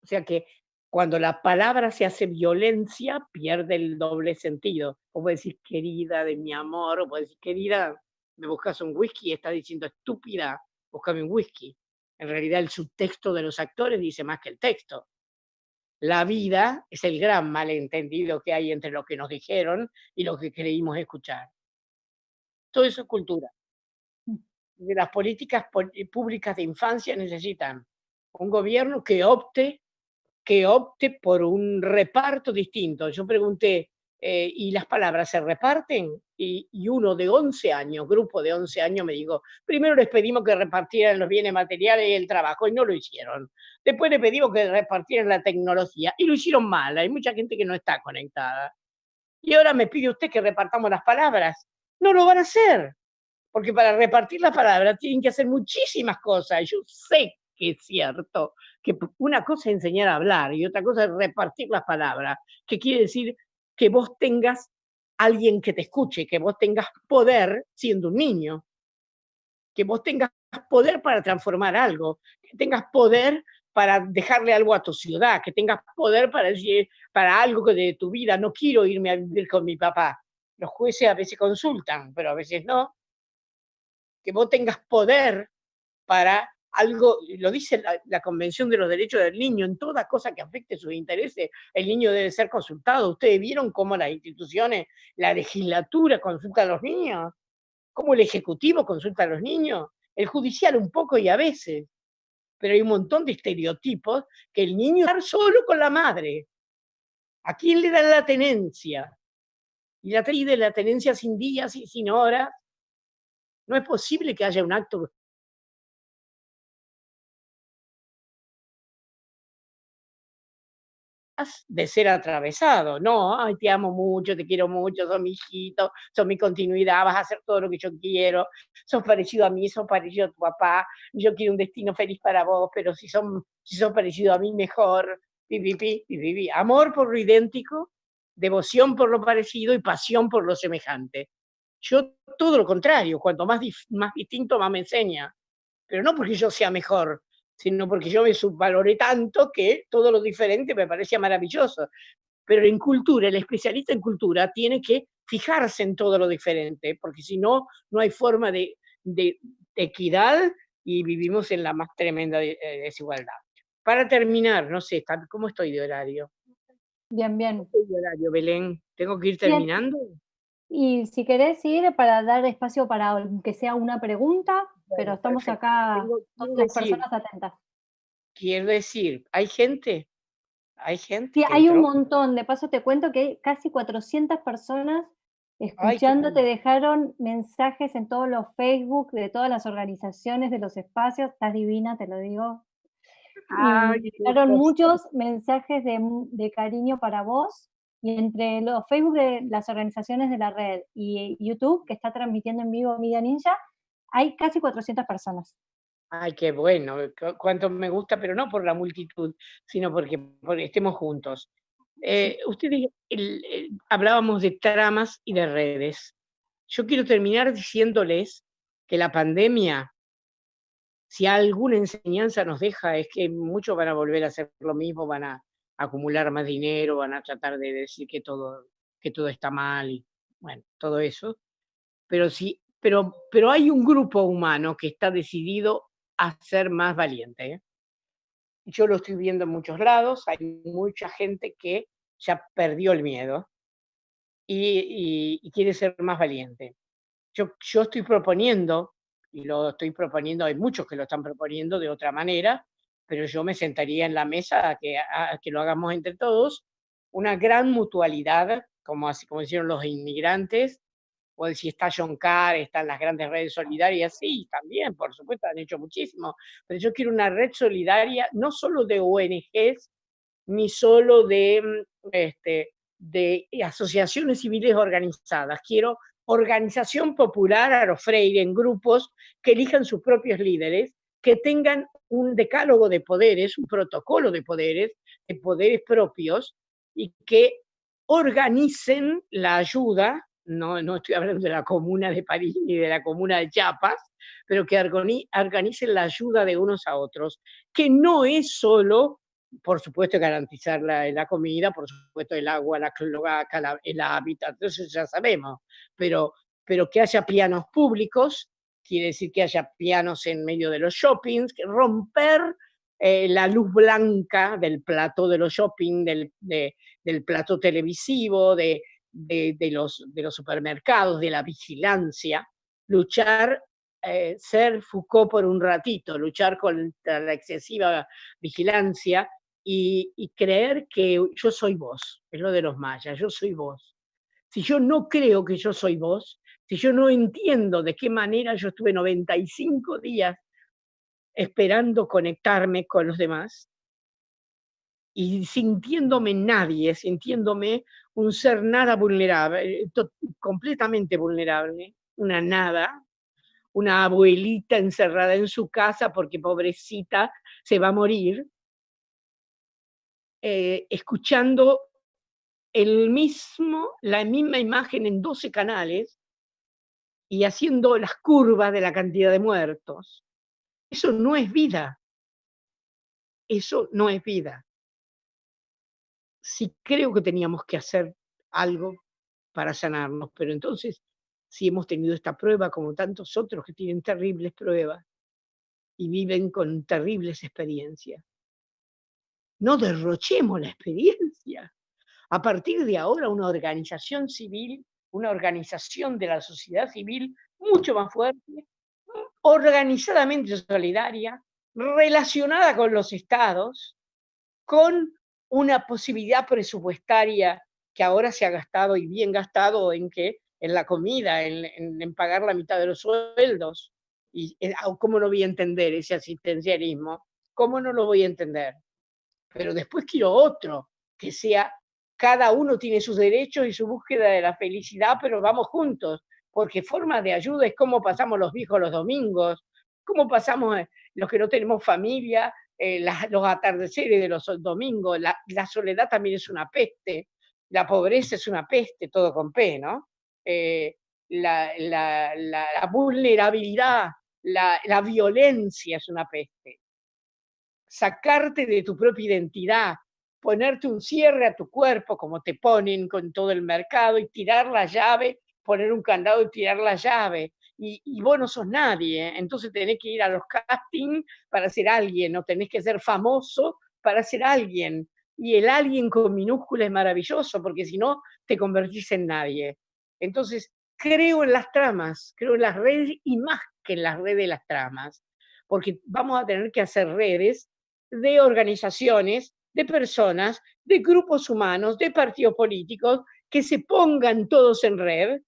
O sea que cuando la palabra se hace violencia, pierde el doble sentido. O puedes decir, querida de mi amor, o puedes decir, querida, me buscas un whisky, y estás diciendo, estúpida, búscame un whisky. En realidad el subtexto de los actores dice más que el texto. La vida es el gran malentendido que hay entre lo que nos dijeron y lo que creímos escuchar. Todo eso es cultura. Las políticas públicas de infancia necesitan un gobierno que opte por un reparto distinto. Yo pregunté, ¿y las palabras se reparten? Y uno de 11 años, grupo de 11 años, me dijo, primero les pedimos que repartieran los bienes materiales y el trabajo, y no lo hicieron. Después les pedimos que repartieran la tecnología, y lo hicieron mal. Hay mucha gente que no está conectada. Y ahora me pide usted que repartamos las palabras. No lo van a hacer. porque para repartir la palabra tienen que hacer muchísimas cosas. Yo sé que es cierto que una cosa es enseñar a hablar y otra cosa es repartir las palabras, que quiere decir que vos tengas alguien que te escuche, que vos tengas poder siendo un niño, que vos tengas poder para transformar algo, que tengas poder para dejarle algo a tu ciudad, que tengas poder para decir, para algo de tu vida, no quiero irme a vivir con mi papá. Los jueces a veces consultan, pero a veces no. Que vos tengas poder para algo, lo dice la Convención de los Derechos del Niño, en toda cosa que afecte sus intereses, el niño debe ser consultado. ¿Ustedes vieron cómo las instituciones, la legislatura consulta a los niños? ¿Cómo el Ejecutivo consulta a los niños? El judicial un poco y a veces. Pero hay un montón de estereotipos que el niño está solo con la madre. ¿A quién le dan la tenencia? Y la tenencia sin días y sin horas. No es posible que haya un acto de ser atravesado, no, ay, te amo mucho, te quiero mucho, sos mi hijito, sos mi continuidad, vas a hacer todo lo que yo quiero, sos parecido a mí, sos parecido a tu papá, yo quiero un destino feliz para vos, pero si sos parecido a mí, mejor, amor por lo idéntico, devoción por lo parecido y pasión por lo semejante. Yo todo lo contrario, cuanto más distinto, más me enseña, pero no porque yo sea mejor, sino porque yo me subvaloré tanto que todo lo diferente me parecía maravilloso. Pero en cultura, el especialista en cultura tiene que fijarse en todo lo diferente, porque si no, no hay forma de equidad y vivimos en la más tremenda desigualdad. Para terminar, no sé, ¿cómo estoy de horario? Bien, bien. ¿Cómo estoy de horario, Belén? ¿Tengo que ir Bien. terminando? Y si querés ir para dar espacio para aunque sea una pregunta, pero Bueno, estamos perfecto. acá Quiero todas las personas atentas. Quiero decir, ¿hay gente? ¿Hay gente Sí, que hay un entró? montón. De paso te cuento que hay casi 400 personas Ay, qué escuchándote, bueno. dejaron mensajes en todos los Facebook de todas las organizaciones de los espacios. Estás divina, te lo digo. Ay, Y qué dejaron cosa. muchos mensajes de cariño para vos. Y entre los Facebook de las organizaciones de la red y YouTube, que está transmitiendo en vivo Media Ninja, hay casi 400 personas. Ay, qué bueno, cuánto me gusta, pero no por la multitud, sino porque estemos juntos. Sí. Ustedes hablábamos de tramas y de redes. Yo quiero terminar diciéndoles que la pandemia, si alguna enseñanza nos deja, es que muchos van a volver a hacer lo mismo, van a acumular más dinero, van a tratar de decir que todo está mal y bueno, todo eso. Pero sí, pero hay un grupo humano que está decidido a ser más valiente, ¿eh? Yo lo estoy viendo en muchos lados, hay mucha gente que ya perdió el miedo y quiere ser más valiente. Yo estoy proponiendo, y lo estoy proponiendo, hay muchos que lo están proponiendo de otra manera, pero yo me sentaría en la mesa a que lo hagamos entre todos, una gran mutualidad, como hicieron los inmigrantes, o si está John Carr, están las grandes redes solidarias, sí, también, por supuesto, han hecho muchísimo, pero yo quiero una red solidaria, no solo de ONGs, ni solo de asociaciones civiles organizadas, quiero organización popular a los Freire en grupos que elijan sus propios líderes, que tengan un decálogo de poderes, un protocolo de poderes propios, y que organicen la ayuda, no estoy hablando de la Comuna de París ni de la Comuna de Chiapas, pero que organicen la ayuda de unos a otros, que no es solo, por supuesto, garantizar la comida, por supuesto, el agua, la cloaca, el hábitat, eso ya sabemos, pero que haya pianos públicos, quiere decir que haya pianos en medio de los shoppings, que romper la luz blanca del plato de los shopping, del plato televisivo, de los supermercados, de la vigilancia, luchar, ser Foucault por un ratito, luchar contra la excesiva vigilancia y creer que yo soy vos, es lo de los mayas, yo soy vos. Si yo no creo que yo soy vos, si yo no entiendo de qué manera yo estuve 95 días esperando conectarme con los demás y sintiéndome nadie, sintiéndome un ser nada vulnerable, completamente vulnerable, una nada, una abuelita encerrada en su casa porque pobrecita se va a morir, escuchando la misma imagen en 12 canales y haciendo las curvas de la cantidad de muertos. Eso no es vida. Eso no es vida. Sí creo que teníamos que hacer algo para sanarnos, pero entonces, si hemos tenido esta prueba como tantos otros que tienen terribles pruebas y viven con terribles experiencias, no derrochemos la experiencia. A partir de ahora, una organización civil, una organización de la sociedad civil mucho más fuerte, organizadamente solidaria, relacionada con los estados, con una posibilidad presupuestaria que ahora se ha gastado y bien gastado en la comida, en pagar la mitad de los sueldos. Y ¿cómo no voy a entender ese asistencialismo? ¿Cómo no lo voy a entender? Pero después quiero otro, que sea, cada uno tiene sus derechos y su búsqueda de la felicidad, pero vamos juntos, porque forma de ayuda es cómo pasamos los viejos los domingos, cómo pasamos los que no tenemos familia, los atardeceres de los domingos. La soledad también es una peste, la pobreza es una peste, todo con P, ¿no? La vulnerabilidad, la violencia es una peste. Sacarte de tu propia identidad, ponerte un cierre a tu cuerpo como te ponen con todo el mercado y tirar la llave, poner un candado y tirar la llave. Y vos no sos nadie, ¿eh? Entonces tenés que ir a los castings para ser alguien, o tenés que ser famoso para ser alguien. Y el alguien con minúscula es maravilloso, porque si no, te convertís en nadie. Entonces, creo en las tramas, creo en las redes y más que en las redes de las tramas, porque vamos a tener que hacer redes de organizaciones, de personas, de grupos humanos, de partidos políticos, que se pongan todos en red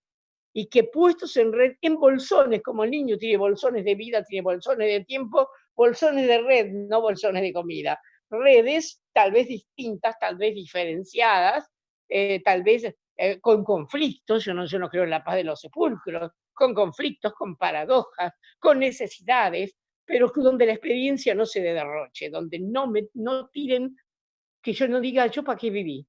y que puestos en red, en bolsones, como el niño tiene bolsones de vida, tiene bolsones de tiempo, bolsones de red, no bolsones de comida. Redes tal vez distintas, tal vez diferenciadas, tal vez con conflictos, yo no creo en la paz de los sepulcros, con conflictos, con paradojas, con necesidades, pero donde la experiencia no se derroche, donde no tiren, que yo no diga, ¿yo para qué viví?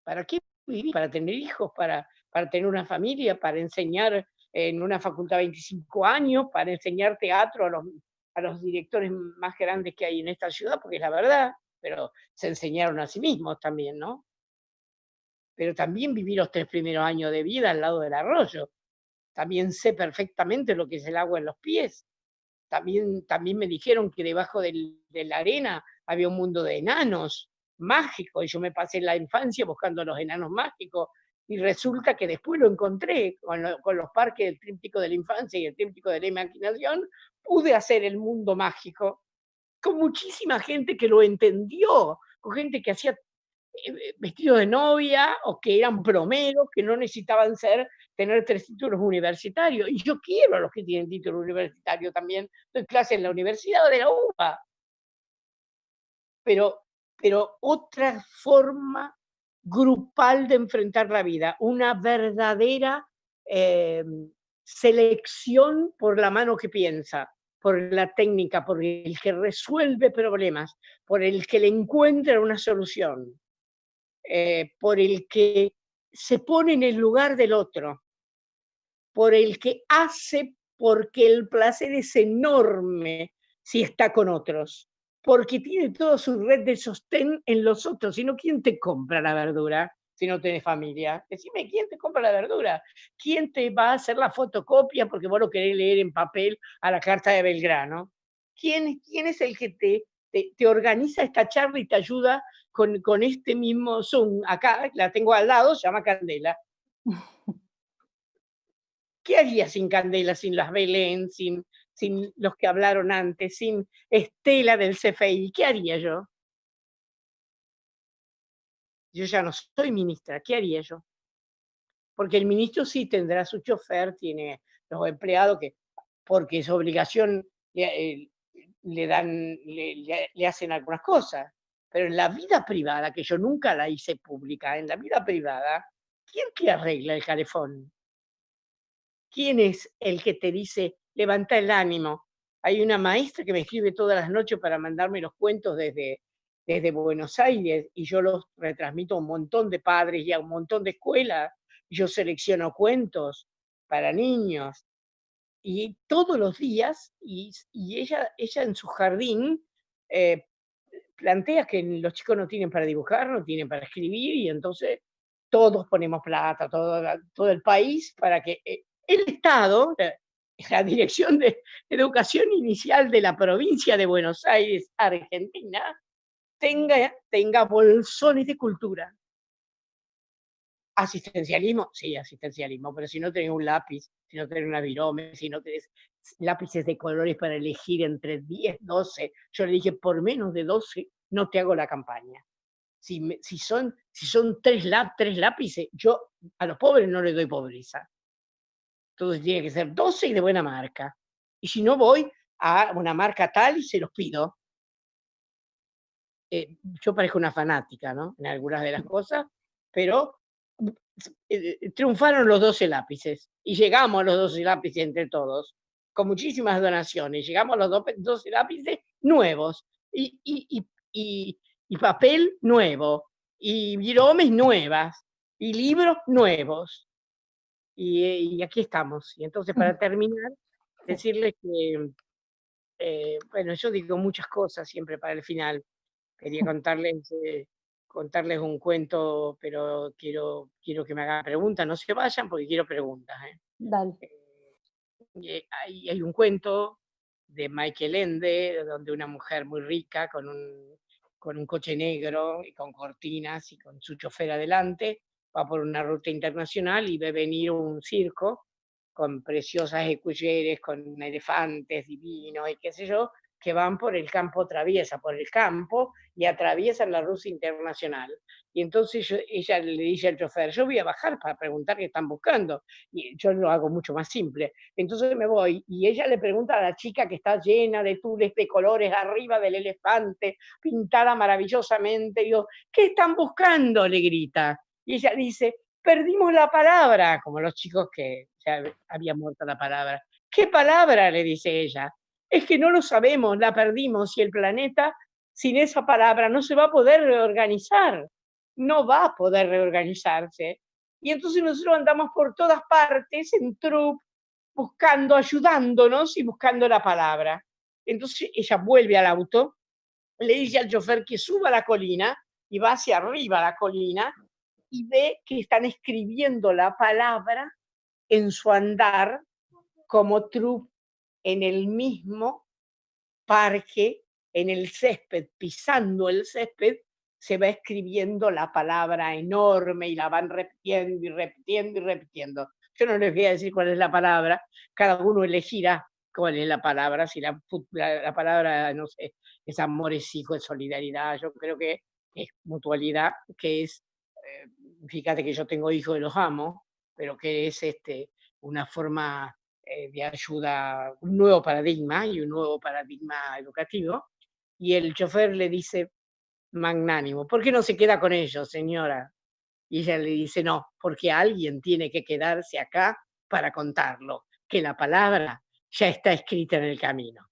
¿Para qué viví? Para tener hijos, para tener una familia, para enseñar en una facultad 25 años, para enseñar teatro a los directores más grandes que hay en esta ciudad, porque es la verdad, pero se enseñaron a sí mismos también, ¿no? Pero también viví los 3 primeros años de vida al lado del arroyo. También sé perfectamente lo que es el agua en los pies. También me dijeron que debajo de la arena había un mundo de enanos mágicos, y yo me pasé la infancia buscando los enanos mágicos, y resulta que después lo encontré con los parques del tríptico de la infancia y el tríptico de la imaginación, pude hacer el mundo mágico, con muchísima gente que lo entendió, con gente que hacía vestidos de novia o que eran plomeros, que no necesitaban tener 3 títulos universitarios. Y yo quiero a los que tienen título universitario también. Doy clase en la Universidad de la UBA. Pero otra forma grupal de enfrentar la vida, una verdadera selección por la mano que piensa, por la técnica, por el que resuelve problemas, por el que le encuentra una solución. Por el que se pone en el lugar del otro, por el que hace porque el placer es enorme si está con otros, porque tiene toda su red de sostén en los otros. Si no, ¿quién te compra la verdura si no tenés familia? Decime, ¿quién te compra la verdura? ¿Quién te va a hacer la fotocopia porque vos lo querés leer en papel a la Carta de Belgrano? ¿Quién es el que te organiza esta charla y te ayuda con este mismo Zoom? Acá la tengo al lado, se llama Candela. ¿Qué haría sin Candela, sin las Belén, sin los que hablaron antes, sin Estela del CFI? ¿Qué haría yo? Yo ya no soy ministra, ¿qué haría yo? Porque el ministro sí tendrá su chofer, tiene los empleados que, porque es obligación, le hacen algunas cosas. Pero en la vida privada, que yo nunca la hice pública, en la vida privada, ¿quién te arregla el calefón? ¿Quién es el que te dice, levanta el ánimo? Hay una maestra que me escribe todas las noches para mandarme los cuentos desde Buenos Aires, y yo los retransmito a un montón de padres y a un montón de escuelas. Yo selecciono cuentos para niños, y todos los días, y ella en su jardín eh, plantea que los chicos no tienen para dibujar, no tienen para escribir, y entonces todos ponemos plata, todo el país, para que el Estado, la Dirección de Educación Inicial de la provincia de Buenos Aires, Argentina, tenga bolsones de cultura. Asistencialismo, sí, asistencialismo, pero si no tenés un lápiz, si no tenés una virome, si no tenés lápices de colores para elegir entre 10, 12, yo le dije, por menos de 12 no te hago la campaña. Si son 3 lápices, yo a los pobres no les doy pobreza. Entonces tiene que ser 12 y de buena marca. Y si no, voy a una marca tal y se los pido. Yo parezco una fanática, ¿no? En algunas de las cosas, pero triunfaron los 12 lápices y llegamos a los 12 lápices entre todos, con muchísimas donaciones. Llegamos a los 12 lápices nuevos y papel nuevo, y viromes nuevas, y libros nuevos. Y aquí estamos. Y entonces, para terminar, decirles que, bueno, yo digo muchas cosas siempre para el final. Quería contarles un cuento, pero quiero que me hagan preguntas. No se vayan porque quiero preguntas. Dale. Hay un cuento de Michael Ende, donde una mujer muy rica con un coche negro y con cortinas y con su chofer adelante va por una ruta internacional y ve venir un circo con preciosas esculleres, con elefantes divinos y qué sé yo, que van por el campo, por el campo y atraviesan la ruta internacional. Y entonces ella le dice al chofer, yo voy a bajar para preguntar qué están buscando. Y yo lo hago mucho más simple. Entonces me voy y ella le pregunta a la chica que está llena de tules de colores arriba del elefante, pintada maravillosamente. Digo, ¿qué están buscando? Le grita. Y ella dice, perdimos la palabra, como los chicos que ya había muerto la palabra. ¿Qué palabra? Le dice ella. Es que no lo sabemos, la perdimos, y el planeta sin esa palabra no se va a poder reorganizar, no va a poder reorganizarse. Y entonces nosotros andamos por todas partes en trup, buscando, ayudándonos y buscando la palabra. Entonces ella vuelve al auto, le dice al chofer que suba a la colina y va hacia arriba a la colina y ve que están escribiendo la palabra en su andar como trup en el mismo parque, en el césped, pisando el césped, se va escribiendo la palabra enorme y la van repitiendo y repitiendo y repitiendo. Yo no les voy a decir cuál es la palabra, cada uno elegirá cuál es la palabra, si la palabra, no sé, es amor, es hijo, es solidaridad, yo creo que es mutualidad, que es, fíjate que yo tengo hijos y los amo, pero que es una forma de ayuda, un nuevo paradigma y un nuevo paradigma educativo. Y el chofer le dice, magnánimo, ¿por qué no se queda con ellos, señora? Y ella le dice, no, porque alguien tiene que quedarse acá para contarlo, que la palabra ya está escrita en el camino.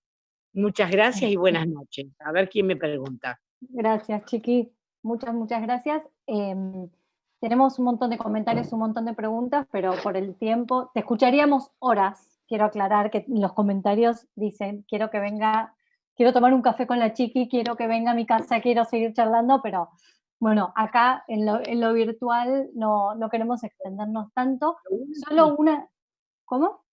Muchas gracias y buenas noches. A ver quién me pregunta. Gracias, Chiqui. Muchas gracias. Tenemos un montón de comentarios, un montón de preguntas, pero por el tiempo, te escucharíamos horas. Quiero aclarar que los comentarios dicen, quiero tomar un café con la Chiqui, quiero que venga a mi casa, quiero seguir charlando, pero bueno, acá en lo virtual no queremos extendernos tanto. Solo una, ¿cómo?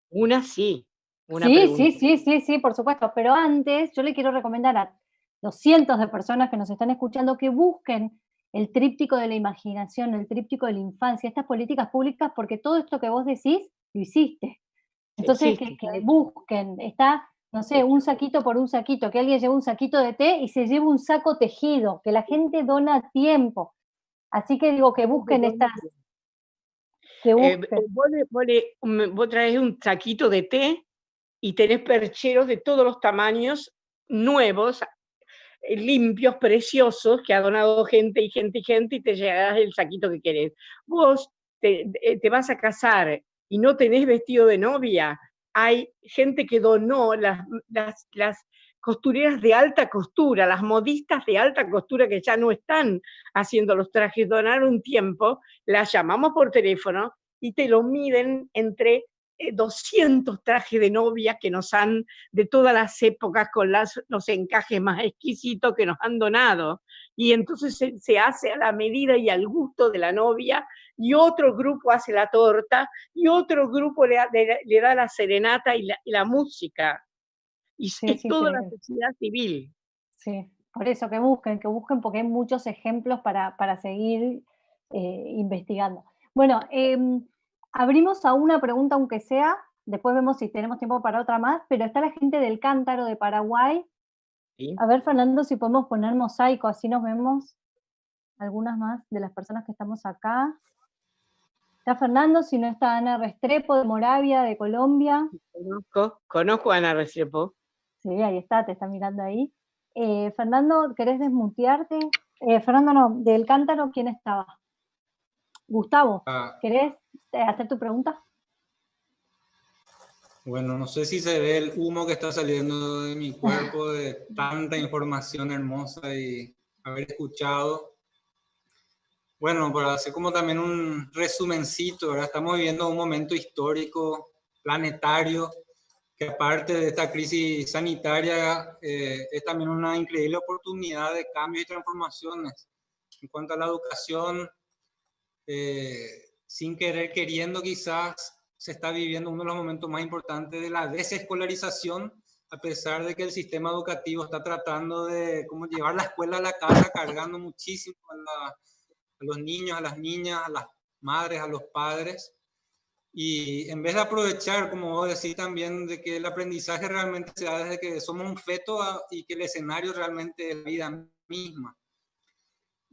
Una sí, una Sí, pregunta. sí, por supuesto, pero antes yo le quiero recomendar a los cientos de personas que nos están escuchando que busquen el tríptico de la imaginación, el tríptico de la infancia, estas políticas públicas, porque todo esto que vos decís, lo hiciste. Entonces, Existe, que busquen, está, no sé, un saquito por un saquito, que alguien lleve un saquito de té y se lleve un saco tejido, que la gente dona a tiempo. Así que digo, que busquen estas, que busquen. Vos traes un saquito de té y tenés percheros de todos los tamaños, nuevos, limpios, preciosos, que ha donado gente y te llegarás el saquito que querés. Vos te vas a casar y no tenés vestido de novia. Hay gente que donó las costureras de alta costura, las modistas de alta costura que ya no están haciendo los trajes, donaron un tiempo, las llamamos por teléfono y te lo miden entre 200 trajes de novia que nos han, de todas las épocas, con los encajes más exquisitos que nos han donado. Y entonces se hace a la medida y al gusto de la novia, y otro grupo hace la torta, y otro grupo le da la serenata y la música. Y Sí, es es toda la increíble. sociedad civil. Sí, por eso que busquen, porque hay muchos ejemplos para seguir investigando. Bueno, abrimos a una pregunta, aunque sea, después vemos si tenemos tiempo para otra más, pero está la gente del Cántaro de Paraguay. ¿Sí? A ver, Fernando, si podemos poner mosaico, así nos vemos algunas más de las personas que estamos acá. Está Fernando, si no está Ana Restrepo de Moravia, de Colombia. Conozco a Ana Restrepo. Sí, ahí está, te está mirando ahí. Fernando, ¿querés desmutearte? Fernando no, del Cántaro, ¿quién estaba? Gustavo, ¿querés hacer tu pregunta? Bueno, no sé si se ve el humo que está saliendo de mi cuerpo de tanta información hermosa y haber escuchado. Bueno, para hacer como también un resumencito, ¿verdad? Estamos viviendo un momento histórico, planetario, que aparte de esta crisis sanitaria, es también una increíble oportunidad de cambios y transformaciones. En cuanto a la educación, sin querer queriendo quizás se está viviendo uno de los momentos más importantes de la desescolarización, a pesar de que el sistema educativo está tratando de como llevar la escuela a la casa, cargando muchísimo a los niños, a las niñas, a las madres, a los padres. Y en vez de aprovechar, como vos decís también, de que el aprendizaje realmente se da desde que somos un feto y que el escenario realmente es la vida misma.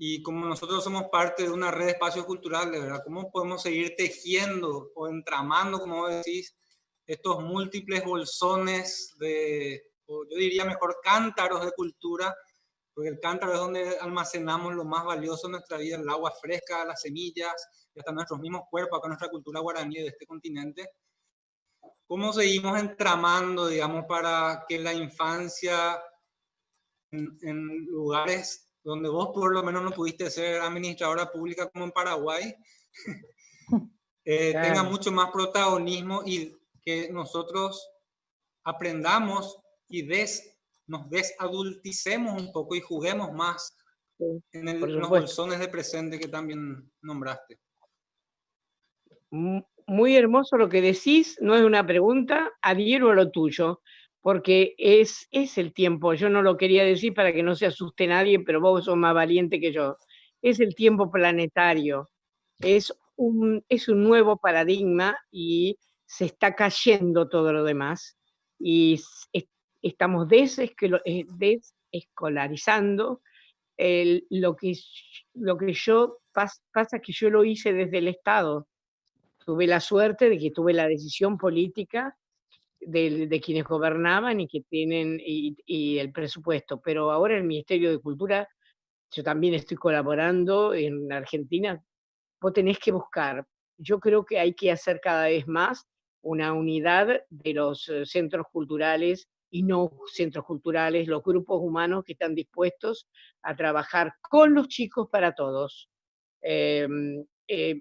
Y como nosotros somos parte de una red de espacios culturales, ¿verdad? ¿Cómo podemos seguir tejiendo o entramando, como vos decís, estos múltiples bolsones o yo diría mejor cántaros de cultura? Porque el cántaro es donde almacenamos lo más valioso de nuestra vida, el agua fresca, las semillas, y hasta nuestros mismos cuerpos, acá nuestra cultura guaraní de este continente. ¿Cómo seguimos entramando, digamos, para que la infancia en lugares donde vos por lo menos no pudiste ser administradora pública como en Paraguay, tenga mucho más protagonismo y que nosotros aprendamos y nos desadulticemos un poco y juguemos más en los bolsones de presente que también nombraste? Muy hermoso lo que decís, no es una pregunta, adhiero a lo tuyo, porque es el tiempo, yo no lo quería decir para que no se asuste nadie, pero vos sos más valiente que yo, es el tiempo planetario, es un nuevo paradigma y se está cayendo todo lo demás, y estamos desescolarizando lo que yo, pasa que yo lo hice desde el Estado. Tuve la suerte de que tuve la decisión política de quienes gobernaban y que tienen y el presupuesto, pero ahora el Ministerio de Cultura, yo también estoy colaborando en Argentina, vos tenés que buscar. Yo creo que hay que hacer cada vez más una unidad de los centros culturales y no centros culturales, los grupos humanos que están dispuestos a trabajar con los chicos para todos.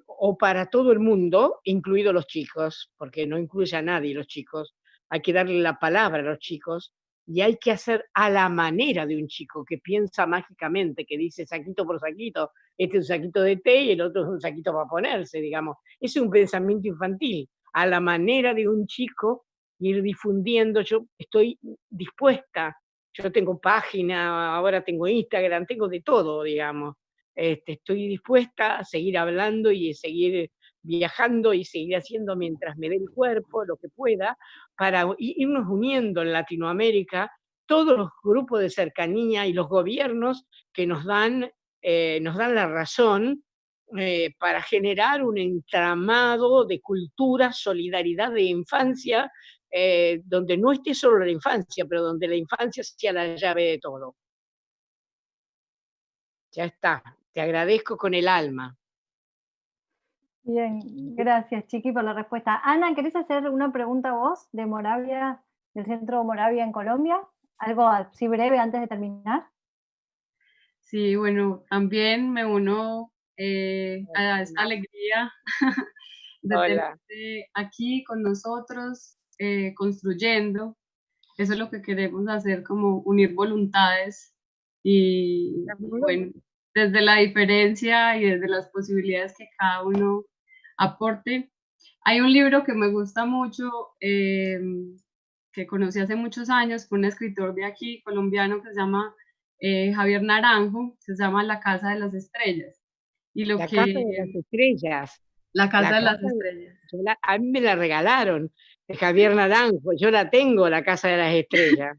O para todo el mundo, incluidos los chicos, porque no incluye a nadie los chicos. Hay que darle la palabra a los chicos y hay que hacer a la manera de un chico que piensa mágicamente, que dice saquito por saquito, este es un saquito de té y el otro es un saquito para ponerse, digamos. Es un pensamiento infantil, a la manera de un chico, ir difundiendo. Yo estoy dispuesta, yo tengo página, ahora tengo Instagram, tengo de todo, digamos. Estoy dispuesta a seguir hablando y seguir viajando y seguir haciendo mientras me dé el cuerpo, lo que pueda, para irnos uniendo en Latinoamérica todos los grupos de cercanía y los gobiernos que nos dan la razón para generar un entramado de cultura, solidaridad de infancia, donde no esté solo la infancia, pero donde la infancia sea la llave de todo. Ya está, te agradezco con el alma. Bien, gracias Chiqui por la respuesta. Ana, ¿querés hacer una pregunta vos de Moravia, del Centro Moravia en Colombia? Algo así breve antes de terminar. Sí, bueno, también me uno a esta alegría de Hola. tenerte aquí con nosotros, construyendo. Eso es lo que queremos hacer, como unir voluntades y bueno, desde la diferencia y desde las posibilidades que cada uno aporte. Hay un libro que me gusta mucho, que conocí hace muchos años, con un escritor de aquí, colombiano, que se llama Javier Naranjo, se llama La Casa de las Estrellas. Y lo La que... Casa de las Estrellas. La Casa La de las casa, Estrellas. a mí me la regalaron de Javier Naranjo, yo la tengo, La Casa de las Estrellas.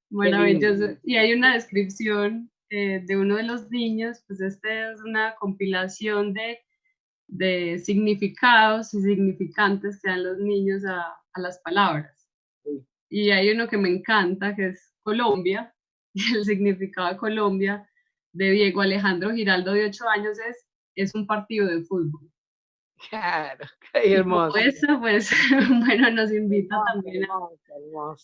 Maravilloso. Y hay una descripción de uno de los niños, pues este es una compilación de significados y significantes que dan los niños a las palabras. Sí. Y hay uno que me encanta, que es Colombia, y el significado de Colombia, de Diego Alejandro Giraldo, de 8 años, es un partido de fútbol. Claro, qué Y hermoso. como eso, pues, bueno, nos invita también a...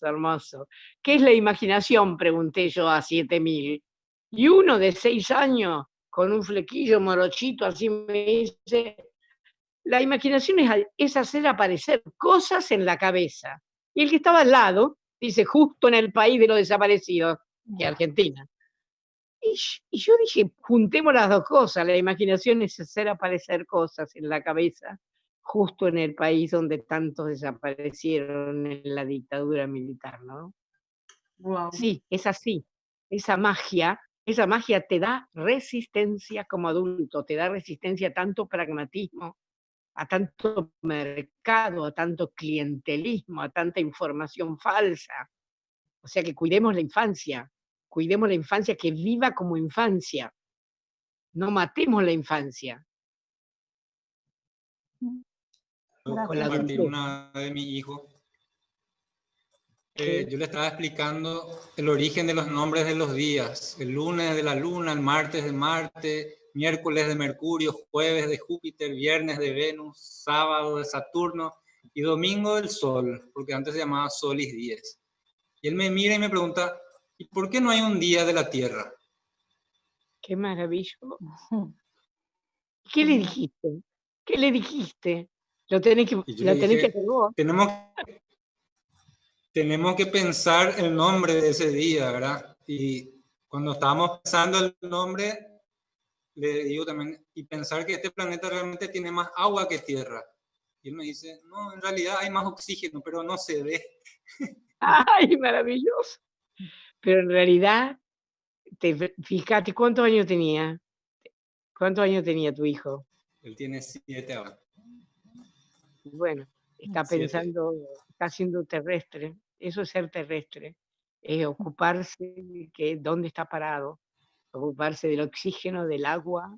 Hermoso. ¿Qué es la imaginación? Pregunté yo a 7000. Y uno de 6 años, con un flequillo morochito, así me dice, la imaginación es hacer aparecer cosas en la cabeza. Y el que estaba al lado dice, justo en el país de los desaparecidos, que es Argentina. Y yo dije, juntemos las dos cosas, la imaginación es hacer aparecer cosas en la cabeza, justo en el país donde tantos desaparecieron en la dictadura militar, ¿no? Wow. Sí, es así. Esa magia te da resistencia como adulto, te da resistencia a tanto pragmatismo, a tanto mercado, a tanto clientelismo, a tanta información falsa. O sea que cuidemos la infancia, que viva como infancia. No matemos la infancia. Puedo Con la compartir adultez. una de mi hijo. ¿Qué? Yo le estaba explicando el origen de los nombres de los días. El lunes de la luna, el martes de Marte, miércoles de Mercurio, jueves de Júpiter, viernes de Venus, sábado de Saturno y domingo del Sol, porque antes se llamaba Solis 10. Y él me mira y me pregunta, ¿y por qué no hay un día de la Tierra? Qué maravilloso. ¿Qué le dijiste? ¿Qué le dijiste? Lo tenés que, Y yo le lo tenés que dije, hacer vos. tenemos que pensar el nombre de ese día, ¿verdad? Y cuando estábamos pensando el nombre, le digo también, y pensar que este planeta realmente tiene más agua que tierra. Y él me dice, no, en realidad hay más oxígeno, pero no se ve. ¡Ay, maravilloso! Pero en realidad, fíjate, ¿cuántos años tenía? ¿Cuántos años tenía tu hijo? Él tiene 7 ahora. Bueno, está 7. pensando, está siendo terrestre. Eso es ser terrestre. Es ocuparse de que dónde está parado, ocuparse del oxígeno, del agua,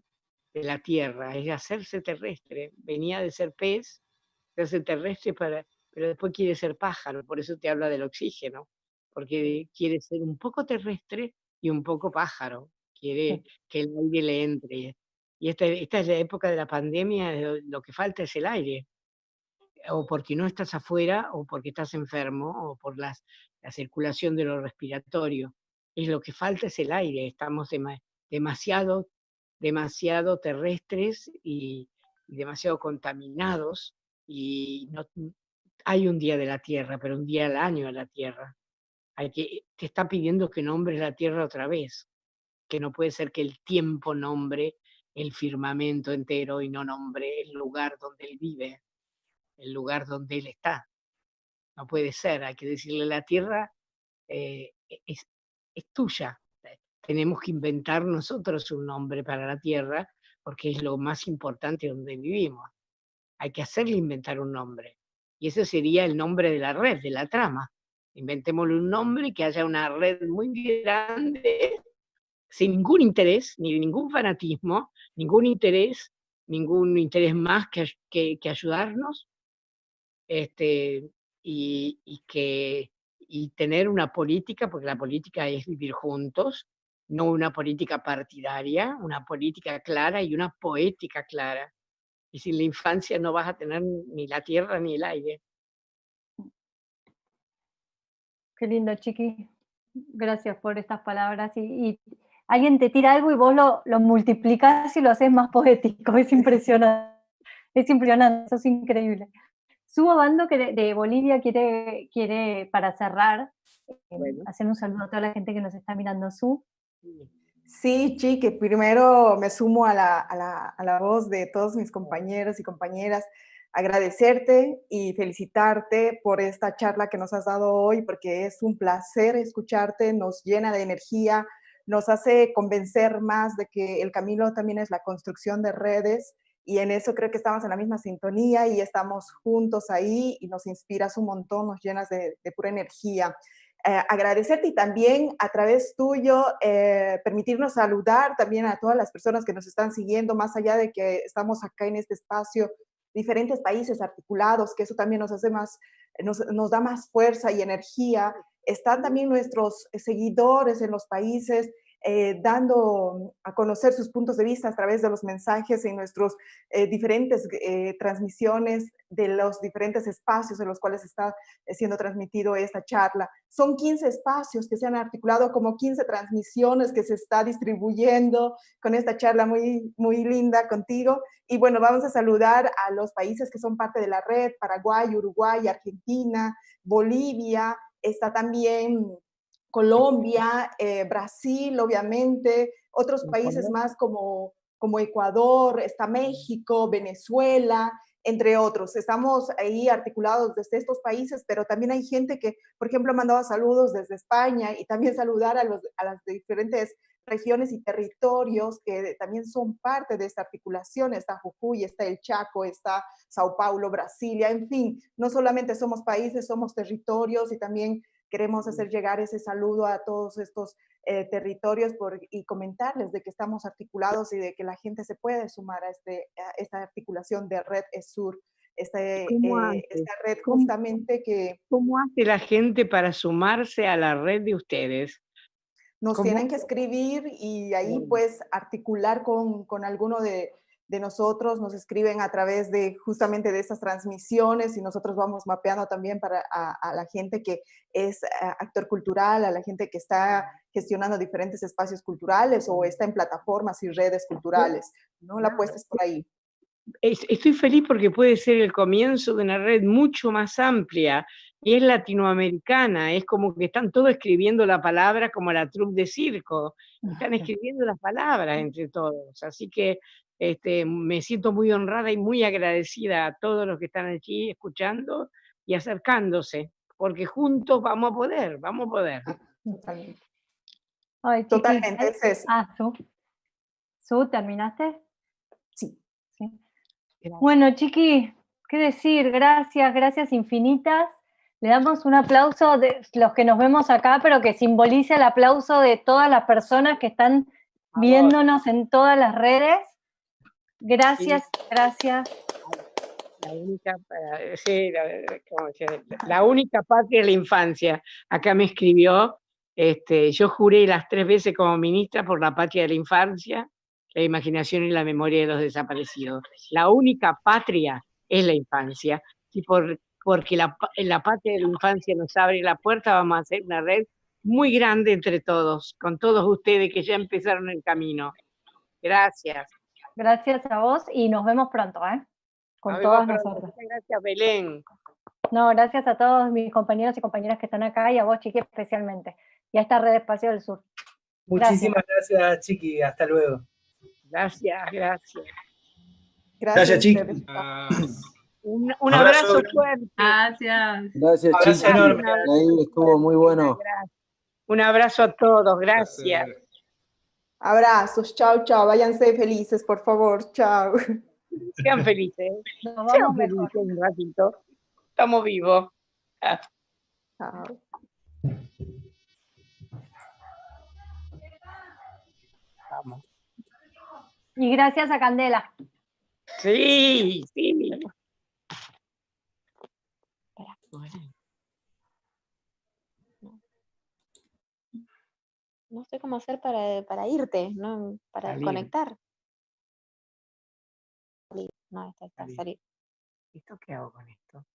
de la tierra, es hacerse terrestre. Venía de ser pez, hacerse terrestre, pero después quiere ser pájaro, por eso te habla del oxígeno, porque quiere ser un poco terrestre y un poco pájaro, quiere que el aire le entre. Y esta es la época de la pandemia, lo que falta es el aire, o porque no estás afuera, o porque estás enfermo, o por la circulación de lo respiratorio. Es lo que falta es el aire, estamos demasiado terrestres y demasiado contaminados, y no hay un día de la Tierra, pero un día al año de la Tierra. Te está pidiendo que nombres la Tierra otra vez, que no puede ser que el tiempo nombre el firmamento entero y no nombre el lugar donde él vive, el lugar donde él está. No puede ser, hay que decirle la Tierra es tuya. Tenemos que inventar nosotros un nombre para la Tierra, porque es lo más importante donde vivimos. Hay que hacerle inventar un nombre. Y ese sería el nombre de la red, de la trama. Inventémosle un nombre, que haya una red muy grande, sin ningún interés, ni ningún fanatismo, ningún interés más que ayudarnos, y tener una política, porque la política es vivir juntos, no una política partidaria, una política clara y una poética clara. y sin la infancia no vas a tener ni la tierra ni el aire. Qué lindo, Chiqui. Gracias por estas palabras. Y alguien te tira algo y vos lo multiplicás y lo haces más poético. Es impresionante. Es impresionante, eso es increíble. Su Obando que de Bolivia quiere para cerrar, Bueno. hacer un saludo a toda la gente que nos está mirando. Su. Sí, Chiqui, primero me sumo a la voz de todos mis compañeros y compañeras, agradecerte y felicitarte por esta charla que nos has dado hoy, porque es un placer escucharte, nos llena de energía, nos hace convencer más de que el camino también es la construcción de redes, y en eso creo que estamos en la misma sintonía y estamos juntos ahí, y nos inspiras un montón, nos llenas de pura energía. Agradecerte y también a través tuyo permitirnos saludar también a todas las personas que nos están siguiendo, más allá de que estamos acá en este espacio, diferentes países articulados, que eso también nos hace más, nos da más fuerza y energía. Están también nuestros seguidores en los países, dando a conocer sus puntos de vista a través de los mensajes en nuestros diferentes transmisiones de los diferentes espacios en los cuales está siendo transmitido esta charla. Son 15 espacios que se han articulado como 15 transmisiones que se está distribuyendo con esta charla muy, muy linda contigo. Y bueno, vamos a saludar a los países que son parte de la red: Paraguay, Uruguay, Argentina, Bolivia, está también Colombia, Brasil, obviamente, otros países más como Ecuador, está México, Venezuela, entre otros. Estamos ahí articulados desde estos países, pero también hay gente que, por ejemplo, mandaba saludos desde España, y también saludar a las diferentes regiones y territorios que también son parte de esta articulación. Está Jujuy, está el Chaco, está Sao Paulo, Brasilia, en fin, no solamente somos países, somos territorios, y también queremos hacer llegar ese saludo a todos estos territorios y comentarles de que estamos articulados y de que la gente se puede sumar a esta articulación de Red ESUR, esta red justamente que... ¿Cómo hace la gente para sumarse a la red de ustedes? Nos tienen que escribir y ahí pues articular con alguno de nosotros. Nos escriben a través de justamente de estas transmisiones, y nosotros vamos mapeando también a la gente que es actor cultural, a la gente que está gestionando diferentes espacios culturales o está en plataformas y redes culturales, ¿no? La apuesta es por ahí. Estoy feliz porque puede ser el comienzo de una red mucho más amplia, y es latinoamericana. Es como que están todos escribiendo la palabra como la troupe de circo, están escribiendo las palabras entre todos, así que me siento muy honrada y muy agradecida a todos los que están aquí escuchando y acercándose, porque juntos vamos a poder. Totalmente. Ay, Chiqui. Totalmente, es eso. Su, ¿terminaste? Sí. Bueno, Chiqui, ¿qué decir? Gracias infinitas. Le damos un aplauso de los que nos vemos acá, pero que simbolice el aplauso de todas las personas que están viéndonos en todas las redes. Gracias. La única patria de la infancia. Acá me escribió, yo juré las 3 veces como ministra por la patria de la infancia, la imaginación y la memoria de los desaparecidos. La única patria es la infancia, y porque la patria de la infancia nos abre la puerta, vamos a hacer una red muy grande entre todos, con todos ustedes que ya empezaron el camino. Gracias. Gracias a vos y nos vemos pronto, con todas nosotras. Muchas gracias, Belén. No, gracias a todos mis compañeros y compañeras que están acá, y a vos, Chiqui, especialmente, y a esta red Espacio del Sur. Muchísimas gracias, Chiqui. Hasta luego. Gracias. Gracias, Chiqui. Un abrazo fuerte. Gracias. Gracias, Chiqui. Ahí estuvo muy bueno. Un abrazo a todos. Gracias. Abrazos. Chao. Váyanse felices, por favor. Chao. Sean felices. Sean felices un ratito. Estamos vivos. Chao. Vamos. Y gracias a Candela. Sí. No sé cómo hacer para irte, ¿no? Para conectar. No, está, salir. ¿Esto qué hago con esto?